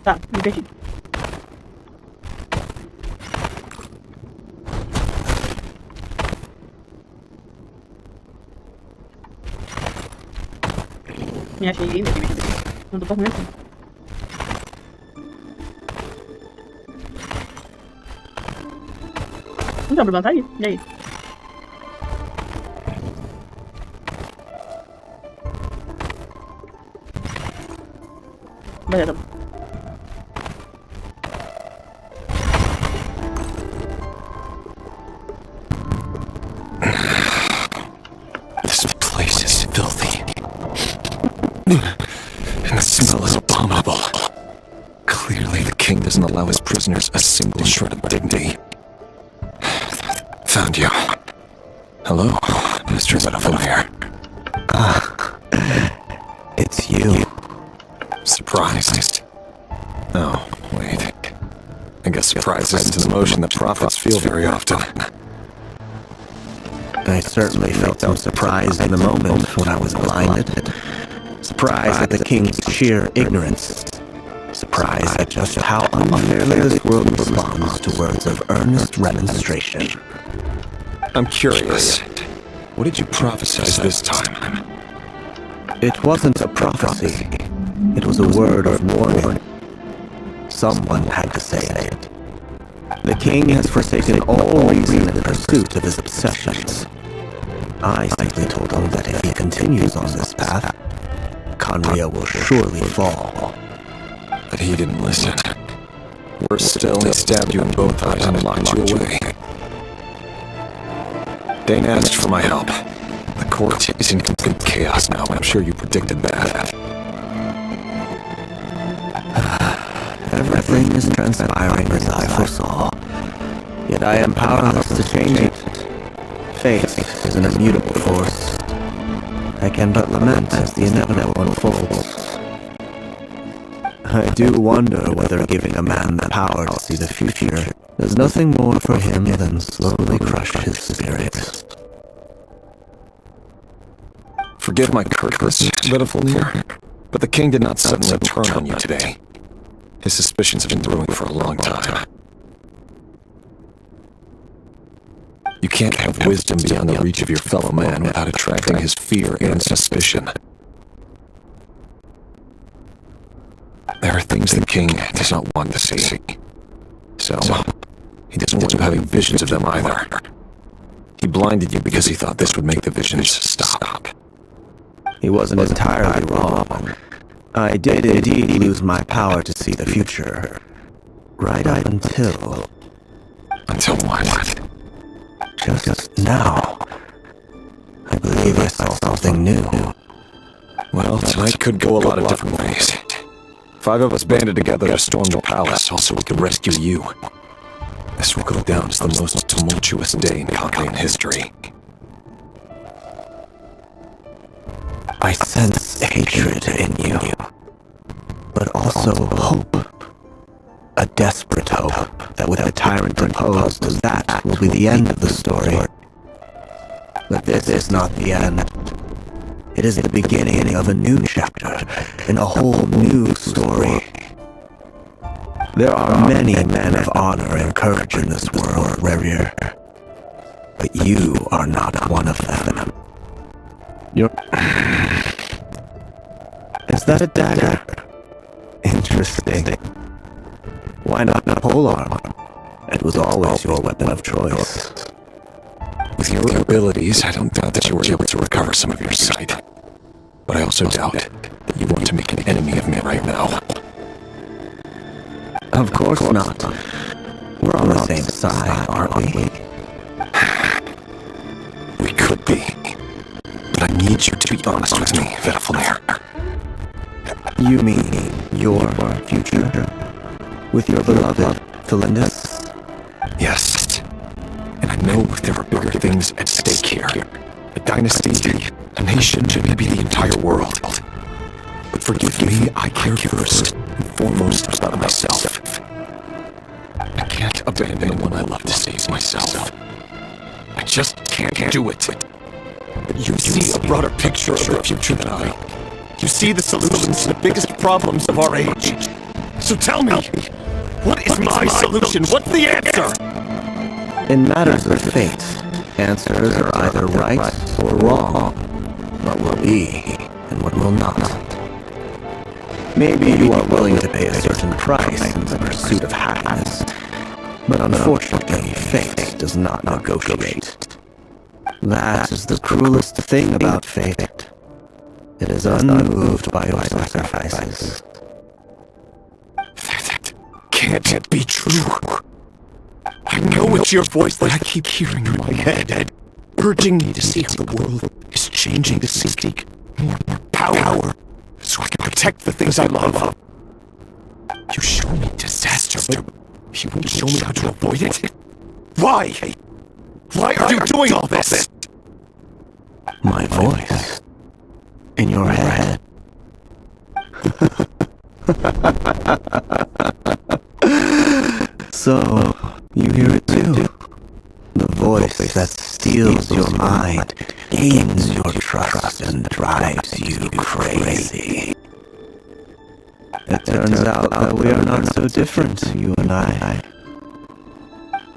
Tá, me perdi. Me achei aqui. Não tô tão ruim assim. Então, o problema tá aí. E aí? Beleza. This place is filthy. And the smell is abominable. Clearly the king doesn't allow his prisoners a single shred of dignity. Found you. Hello, Mr. Zetafilmir. It's you. Surprised? Oh, wait. I guess surprise isn't an emotion that prophets feel very often. I certainly felt some surprise in the moment when I was blinded. Surprise at the king's sheer ignorance. Surprise at just how unfairly this world responds to words of earnest remonstration. I'm curious. What did you prophesize this time? It wasn't a prophecy. It was a word of warning. Someone had to say it. The king has forsaken all reason in pursuit of his obsessions. I simply told him that if he continues on this path, Conria will surely fall. But he didn't listen. Worse still, he stabbed you in both eyes and locked you away. Dane asked for my help. The court is in complete chaos now, and I'm sure you predicted that. Everything is transpiring as I foresaw. Yet I am powerless to change it. Fate is an immutable force. I can but lament as the inevitable unfolds. I do wonder whether giving a man the power to see the future does nothing more for him than slowly crush his spirit. Forgive my curtness, Zetafilmir, but the king did not suddenly turn on you today. His suspicions have been brewing for a long time. You can't have wisdom beyond the reach of your fellow man without attracting his fear and suspicion. There are things the king does not want to see. So, he doesn't want you having visions of them either. He blinded you because he thought this would make the visions stop. He wasn't entirely wrong. I did indeed lose my power to see the future. Right up until... Until what? Just now. I believe I saw something new. Well, tonight could go a lot of different ways. 5 of us banded together to storm the palace, also we could rescue you. This will go down as the most tumultuous day in Kanrian history. I sense hatred in you, but also hope. A desperate hope that with the tyrant deposed, that will be the end of the story. But this is not the end. It is the beginning of a new chapter, in a whole new story. There are many men of honor and courage in this world, Rerir. But you are not one of them. You're... Is that a dagger? Interesting. Why not a polearm? It was always your weapon of choice. With your abilities, I don't doubt that you were able to recover some of your sight. But I also doubt that you want to make an enemy of me right now. Of course not. We're on the same side, aren't we? We could be. But I need you to be honest with me, Zetafilmir. You mean your future? With your beloved Felindus? Yes. And I know there are bigger things at stake here. A dynasty, a nation, maybe the entire world. But forgive me, I care first and foremost about myself. I can't abandon the one I love to save myself. I just can't do it. But you see a broader picture of the future than I. You see the solutions to the biggest problems of our age. So tell me, what is my solution? What's the answer? In matters of fate, answers are either right or wrong. What will be and what will not. Maybe you are willing to pay a certain price in the pursuit of happiness, but unfortunately, fate does not negotiate. That is the cruelest thing about fate. It is unmoved by your sacrifices. That can't be true. I know it's your voice that I keep hearing in my head, urging me to see how the world is changing to seek more power, so I can protect the things I love. You show me disaster, but you won't show me how to avoid it. Why? Why are you doing all this? My voice in your head. So, you hear it too. The voice that steals your mind, gains your trust, and drives you crazy. It turns out that we are not so different, you and I.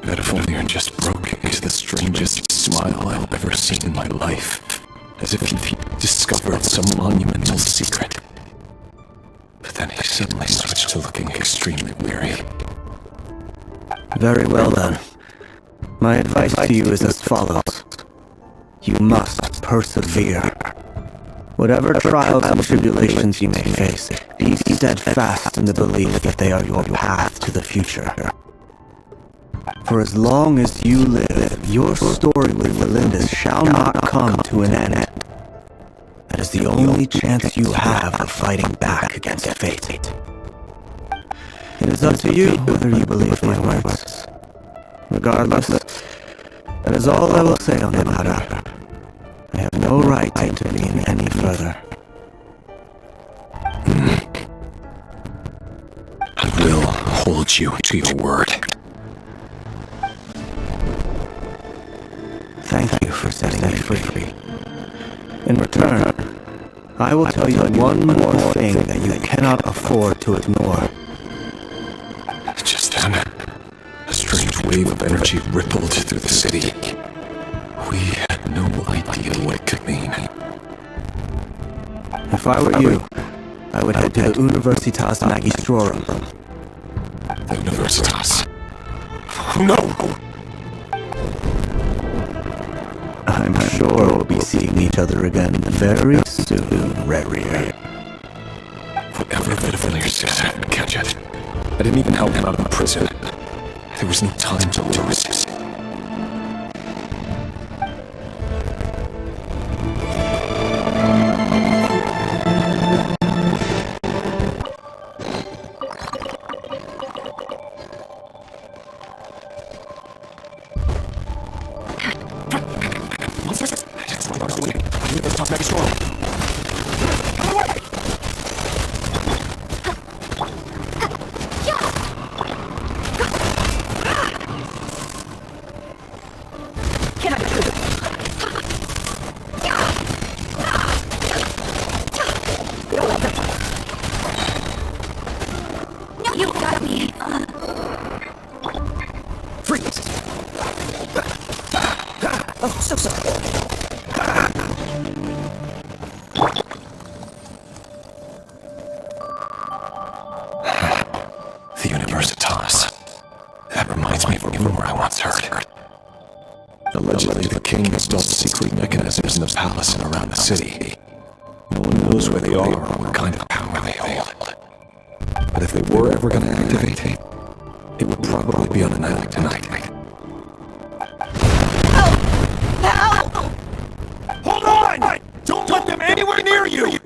That Rerir just broke into the strangest smile I've ever seen in my life, as if he discovered some monumental secret. But then he suddenly switched to looking extremely weary. Very well then. My advice to you is as follows. You must persevere. Whatever trials and tribulations you may face, be steadfast in the belief that they are your path to the future. For as long as you live, your story with Valindis shall not come to an end. That is the only chance you have of fighting back against fate. It is up to you whether you believe my words. Regardless, that is all I will say on the matter. I have no right to intervene any further. I will hold you to your word. Thank you for setting me free. In return, I will tell you one more thing that you cannot afford to ignore. Just then, a strange wave of energy rippled through the city. We had no idea what it could mean. If I were you, I would head to the Universitas Magistrorum. The Universitas? No! I'm sure we'll be seeing each other again very soon, Rerir. Whatever Rerir said, I didn't catch it. I didn't even help him out of prison. There was no time to lose. The Universitas. That reminds me of a rumor I once heard. Allegedly, the king installed secret mechanisms in the palace and around the city. No one knows where they are or what kind of power they hold. But if they were ever going to activate, it would probably be on a night like tonight. Hold on! Don't let them anywhere near you!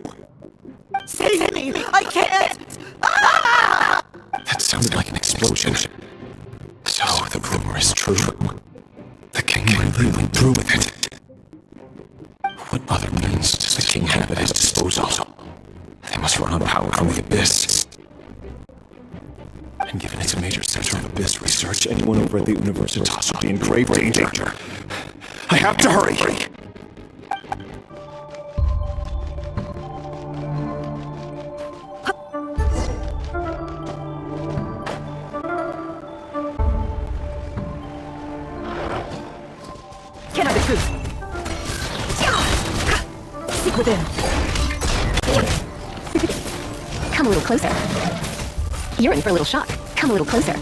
Save me! I can't! That sounded like an explosion. So the rumor is true. The king really went through with it. What other means does the king have at his disposal? They must run on power from the Abyss. And given it's a major center of Abyss research, anyone over at the Universitas will be in grave danger. I have to hurry! Get out of truth! Seek within! Come a little closer. You're in for a little shock. Come a little closer.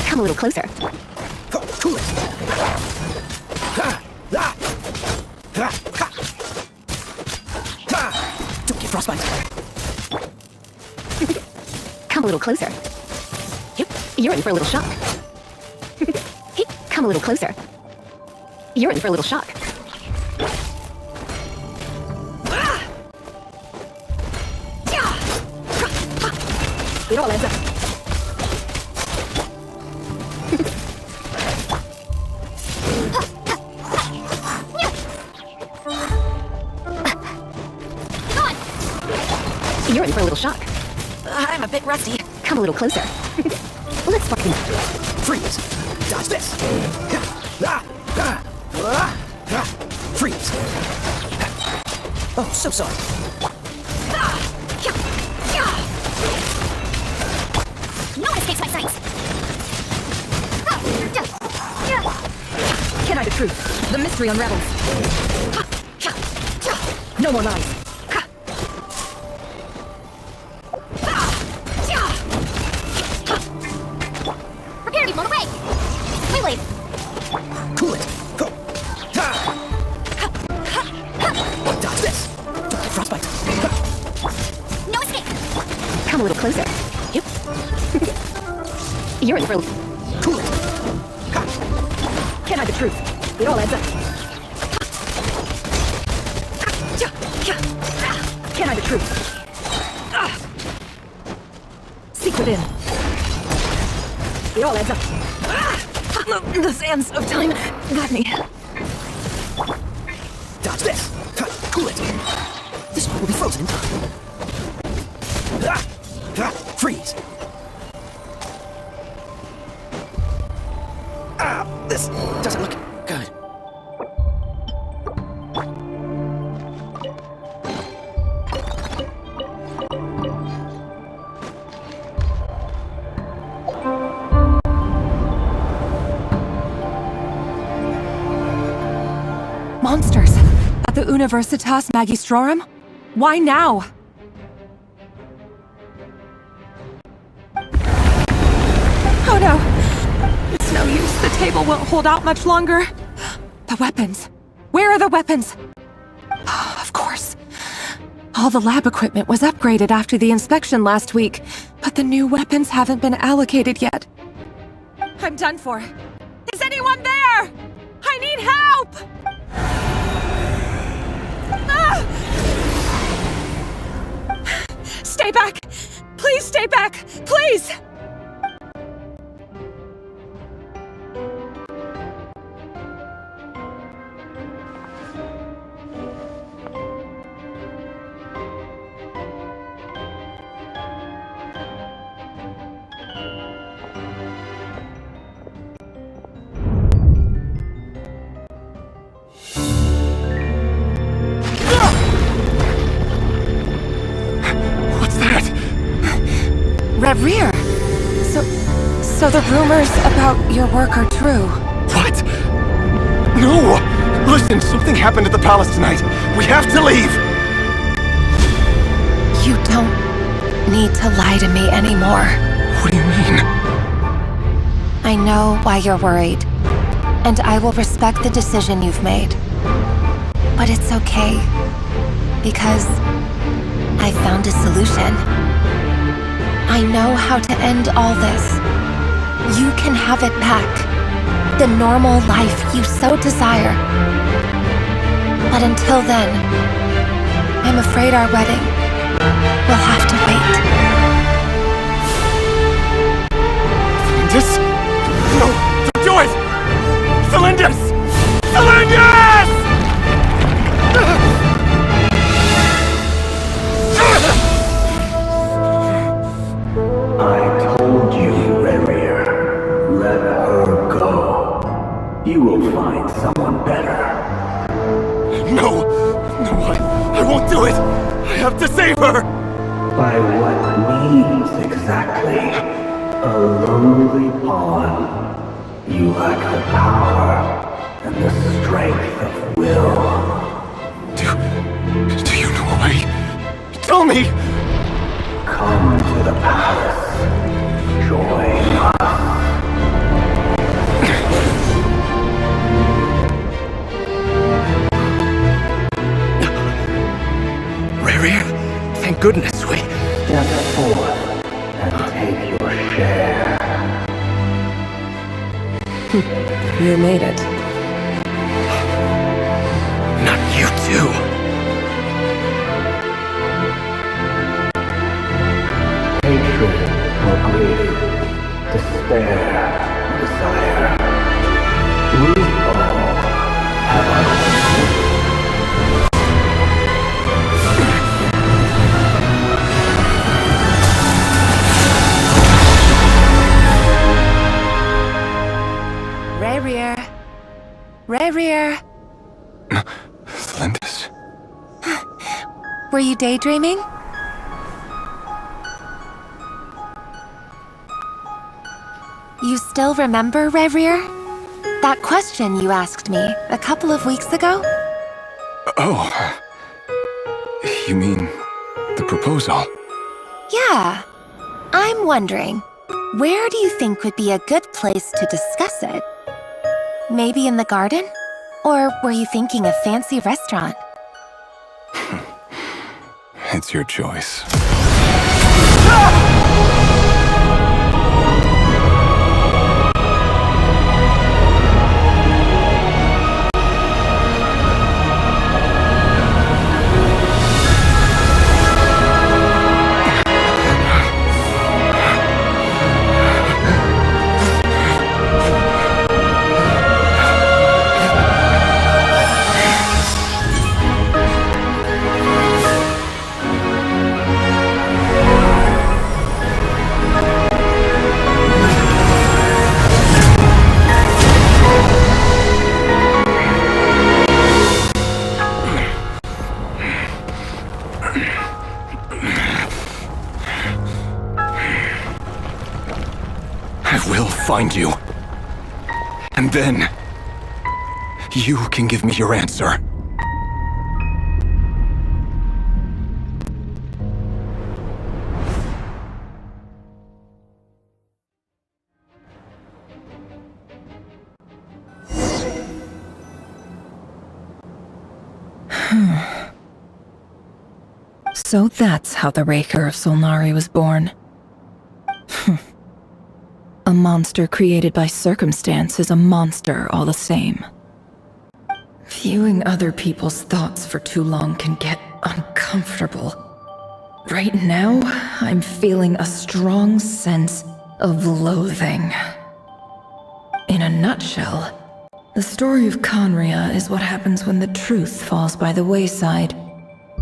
Come a little closer. Cool it. Don't get frostbite. Come a little closer. You're in for a little shock. Come a little closer. You're in for a little shock. It all adds up. You're in for a little shock. I'm a bit rusty. Come a little closer. Let's spark them. Freeze. Dodge this. Freeze. Oh, so sorry. No one escapes my sights. Can I the truth? The mystery unravels. No more lies. Prepare to be blown away. Wait. Cool it. Go. Dodge this. Don't get frostbite. No escape. Come a little closer. Yep. You're in for a little. Cool it. Can't hide the truth. It all adds up. Can't hide the truth. Secret in. It all adds up. The sands of time got me. Dodge this. Cool it. This one will be frozen in time. Freeze. This doesn't look good. Monsters! At the Universitas Magistrorum? Why now? Oh no! It's no use. The table won't hold out much longer. The weapons. Where are the weapons? Of course. All the lab equipment was upgraded after the inspection last week, but the new weapons haven't been allocated yet. I'm done for. Is anyone there? I need help! Stay back! Please stay back! Please! Rerir! So the rumors about your work are true. What? No! Listen, something happened at the palace tonight. We have to leave! You don't need to lie to me anymore. What do you mean? I know why you're worried, and I will respect the decision you've made. But it's okay, because I found a solution. I know how to end all this. You can have it back. The normal life you so desire. But until then, I'm afraid our wedding will have to wait. Celindus? No! Don't do it! Celindus! Celindus! I told you, Rerir. Let her go. You will find someone better. No! I won't do it! I have to save her! By what means exactly? A lowly pawn. You lack the power and the strength of will. Do you know a way? Tell me! goodness, we... Step forth and take your share. You made it. Not you too. Hatred or grief, despair or desire. We all have our own. Rerir. Rerir. Splendid. Were you daydreaming? You still remember, Rerir? That question you asked me a couple of weeks ago? Oh. You mean the proposal? Yeah. I'm wondering, where do you think would be a good place to discuss it? Maybe in the garden? Or were you thinking a fancy restaurant? It's your choice. Find you. And then, you can give me your answer. So that's how the Raker of Solnari was born. A monster created by circumstance is a monster all the same. Viewing other people's thoughts for too long can get uncomfortable. Right now, I'm feeling a strong sense of loathing. In a nutshell, the story of Conria is what happens when the truth falls by the wayside.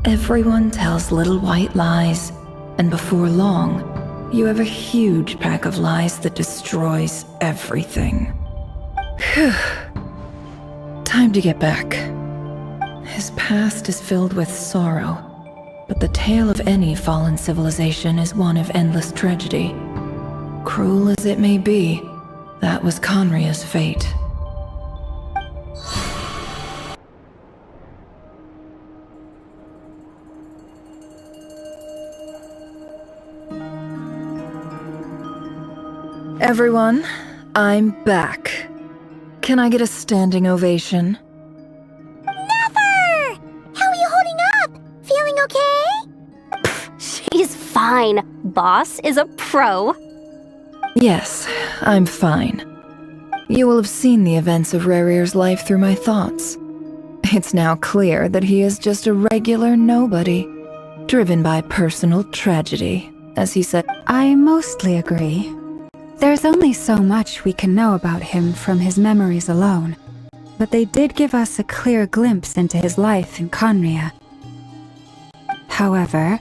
Everyone tells little white lies, and before long, you have a huge pack of lies that destroys everything. Time to get back. His past is filled with sorrow, but the tale of any fallen civilization is one of endless tragedy. Cruel as it may be, that was Conria's fate. Everyone, I'm back. Can I get a standing ovation? Never! How are you holding up? Feeling okay? She's fine. Boss is a pro. Yes, I'm fine. You will have seen the events of Rerir's life through my thoughts. It's now clear that he is just a regular nobody, driven by personal tragedy, as he said. I mostly agree. There's only so much we can know about him from his memories alone, but they did give us a clear glimpse into his life in Conria. However,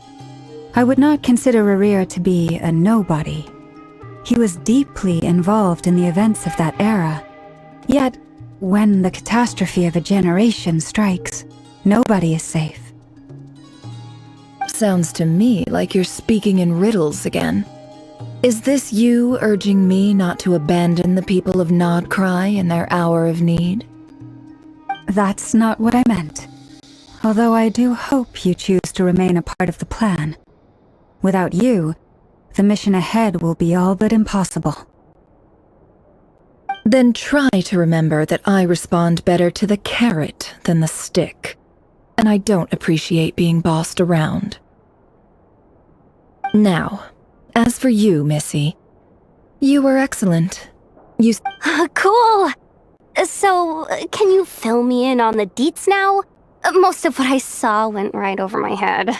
I would not consider Rerir to be a nobody. He was deeply involved in the events of that era. Yet, when the catastrophe of a generation strikes, nobody is safe. Sounds to me like you're speaking in riddles again. Is this you urging me not to abandon the people of Nodcry in their hour of need? That's not what I meant. Although I do hope you choose to remain a part of the plan. Without you, the mission ahead will be all but impossible. Then try to remember that I respond better to the carrot than the stick, and I don't appreciate being bossed around. Now, as for you, Missy, you were excellent. You... Cool! So, can you fill me in on the deets now? Most of what I saw went right over my head.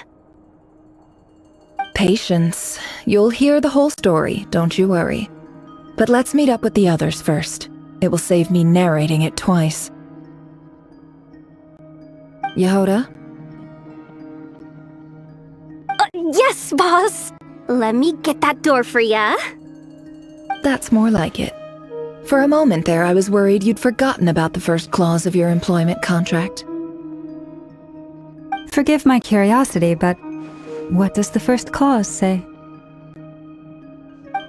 Patience. You'll hear the whole story, don't you worry. But let's meet up with the others first. It will save me narrating it twice. Yehoda? Yes, boss! Let me get that door for ya. That's more like it. For a moment there, I was worried you'd forgotten about the first clause of your employment contract. Forgive my curiosity, but what does the first clause say?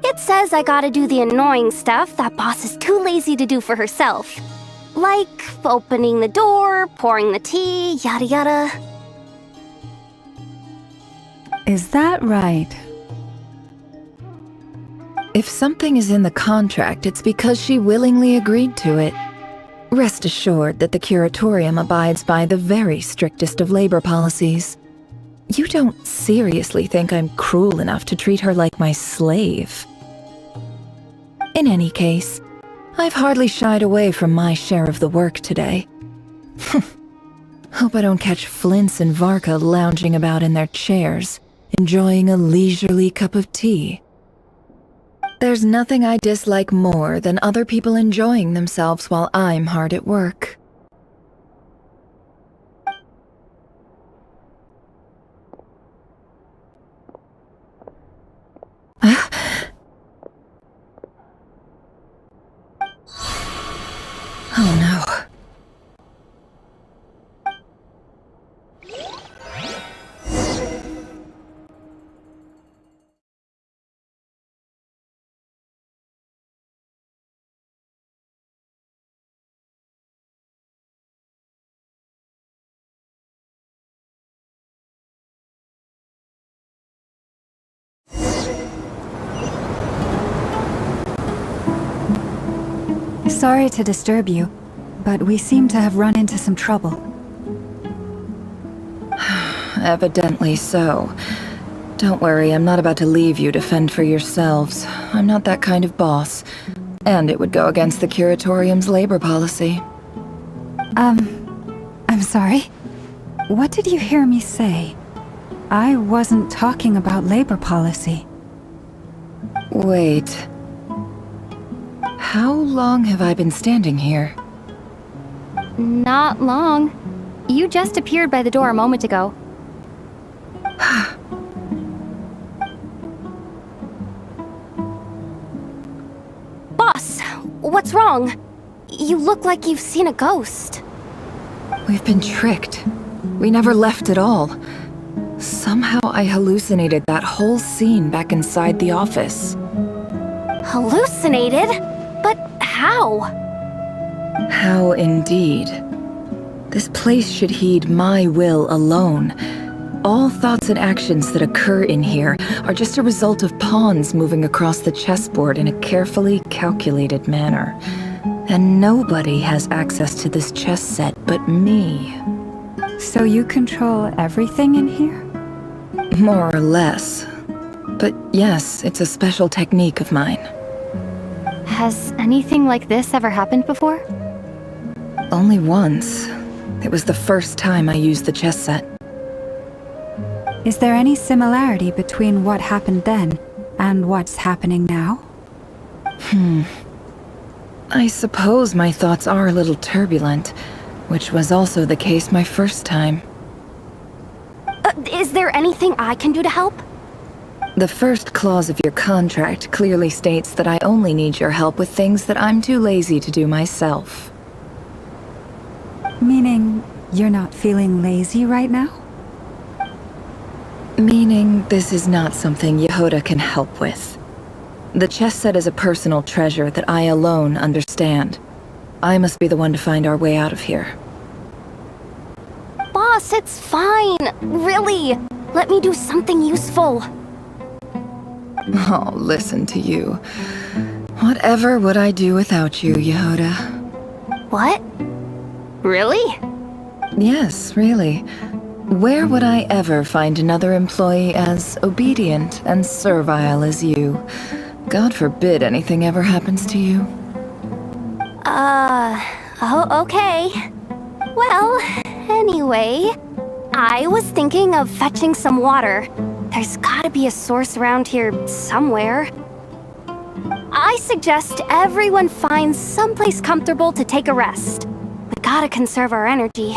It says I gotta do the annoying stuff that boss is too lazy to do for herself. Like opening the door, pouring the tea, yada yada. Is that right? If something is in the contract, it's because she willingly agreed to it. Rest assured that the curatorium abides by the very strictest of labor policies. You don't seriously think I'm cruel enough to treat her like my slave? In any case, I've hardly shied away from my share of the work today. Hope I don't catch Flintz and Varka lounging about in their chairs, enjoying a leisurely cup of tea. There's nothing I dislike more than other people enjoying themselves while I'm hard at work. Oh no. Sorry to disturb you, but we seem to have run into some trouble. Evidently so. Don't worry, I'm not about to leave you to fend for yourselves. I'm not that kind of boss. And it would go against the curatorium's labor policy. I'm sorry? What did you hear me say? I wasn't talking about labor policy. Wait. How long have I been standing here? Not long. You just appeared by the door a moment ago. Boss, what's wrong? You look like you've seen a ghost. We've been tricked. We never left at all. Somehow I hallucinated that whole scene back inside the office. Hallucinated? But how? How indeed. This place should heed my will alone. All thoughts and actions that occur in here are just a result of pawns moving across the chessboard in a carefully calculated manner. And nobody has access to this chess set but me. So you control everything in here? More or less. But yes, it's a special technique of mine. Has anything like this ever happened before? Only once. It was the first time I used the chess set. Is there any similarity between what happened then and what's happening now? I suppose my thoughts are a little turbulent, which was also the case my first time. Is there anything I can do to help? The first clause of your contract clearly states that I only need your help with things that I'm too lazy to do myself. Meaning, you're not feeling lazy right now? Meaning, this is not something Yehoda can help with. The chess set is a personal treasure that I alone understand. I must be the one to find our way out of here. Boss, it's fine. Really. Let me do something useful. Oh, listen to you. Whatever would I do without you, Yehoda? What? Really? Yes, really. Where would I ever find another employee as obedient and servile as you? God forbid anything ever happens to you. Oh, okay. Well, anyway, I was thinking of fetching some water. There's gotta be a source around here somewhere. I suggest everyone finds someplace comfortable to take a rest. We gotta conserve our energy.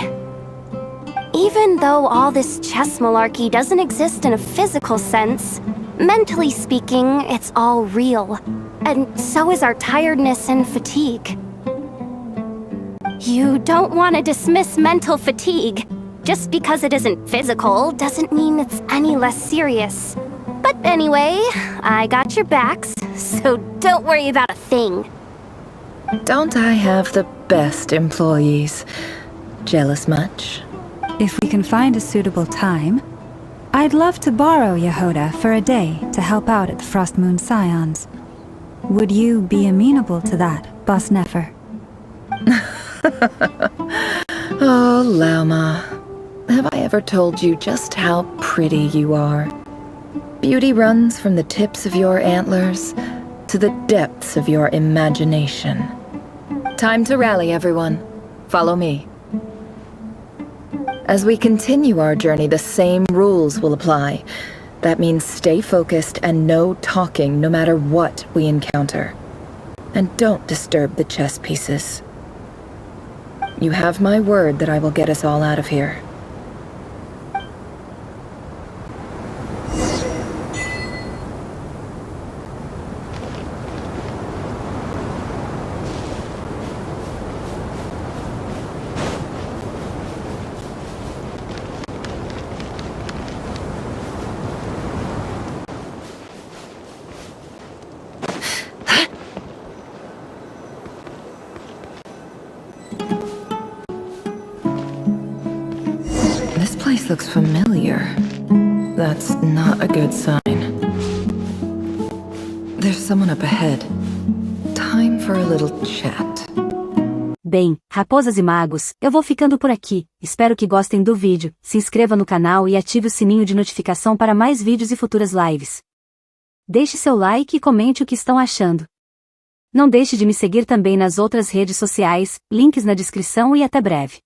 Even though all this chess malarkey doesn't exist in a physical sense, mentally speaking, it's all real. And so is our tiredness and fatigue. You don't want to dismiss mental fatigue. Just because it isn't physical doesn't mean it's any less serious. But anyway, I got your backs, so don't worry about a thing. Don't I have the best employees? Jealous much? If we can find a suitable time, I'd love to borrow Yehoda for a day to help out at the Frost Moon Scions. Would you be amenable to that, Boss Nefer? Oh, Lauma. Have I ever told you just how pretty you are? Beauty runs from the tips of your antlers to the depths of your imagination. Time to rally, everyone. Follow me. As we continue our journey, the same rules will apply. That means stay focused and no talking no matter what we encounter. And don't disturb the chess pieces. You have my word that I will get us all out of here. This place looks familiar. That's not a good sign. There's someone up ahead. Time for a little chat. Bem, raposas e magos, eu vou ficando por aqui. Espero que gostem do vídeo. Se inscreva no canal e ative o sininho de notificação para mais vídeos e futuras lives. Deixe seu like e comente o que estão achando. Não deixe de me seguir também nas outras redes sociais, links na descrição e até breve.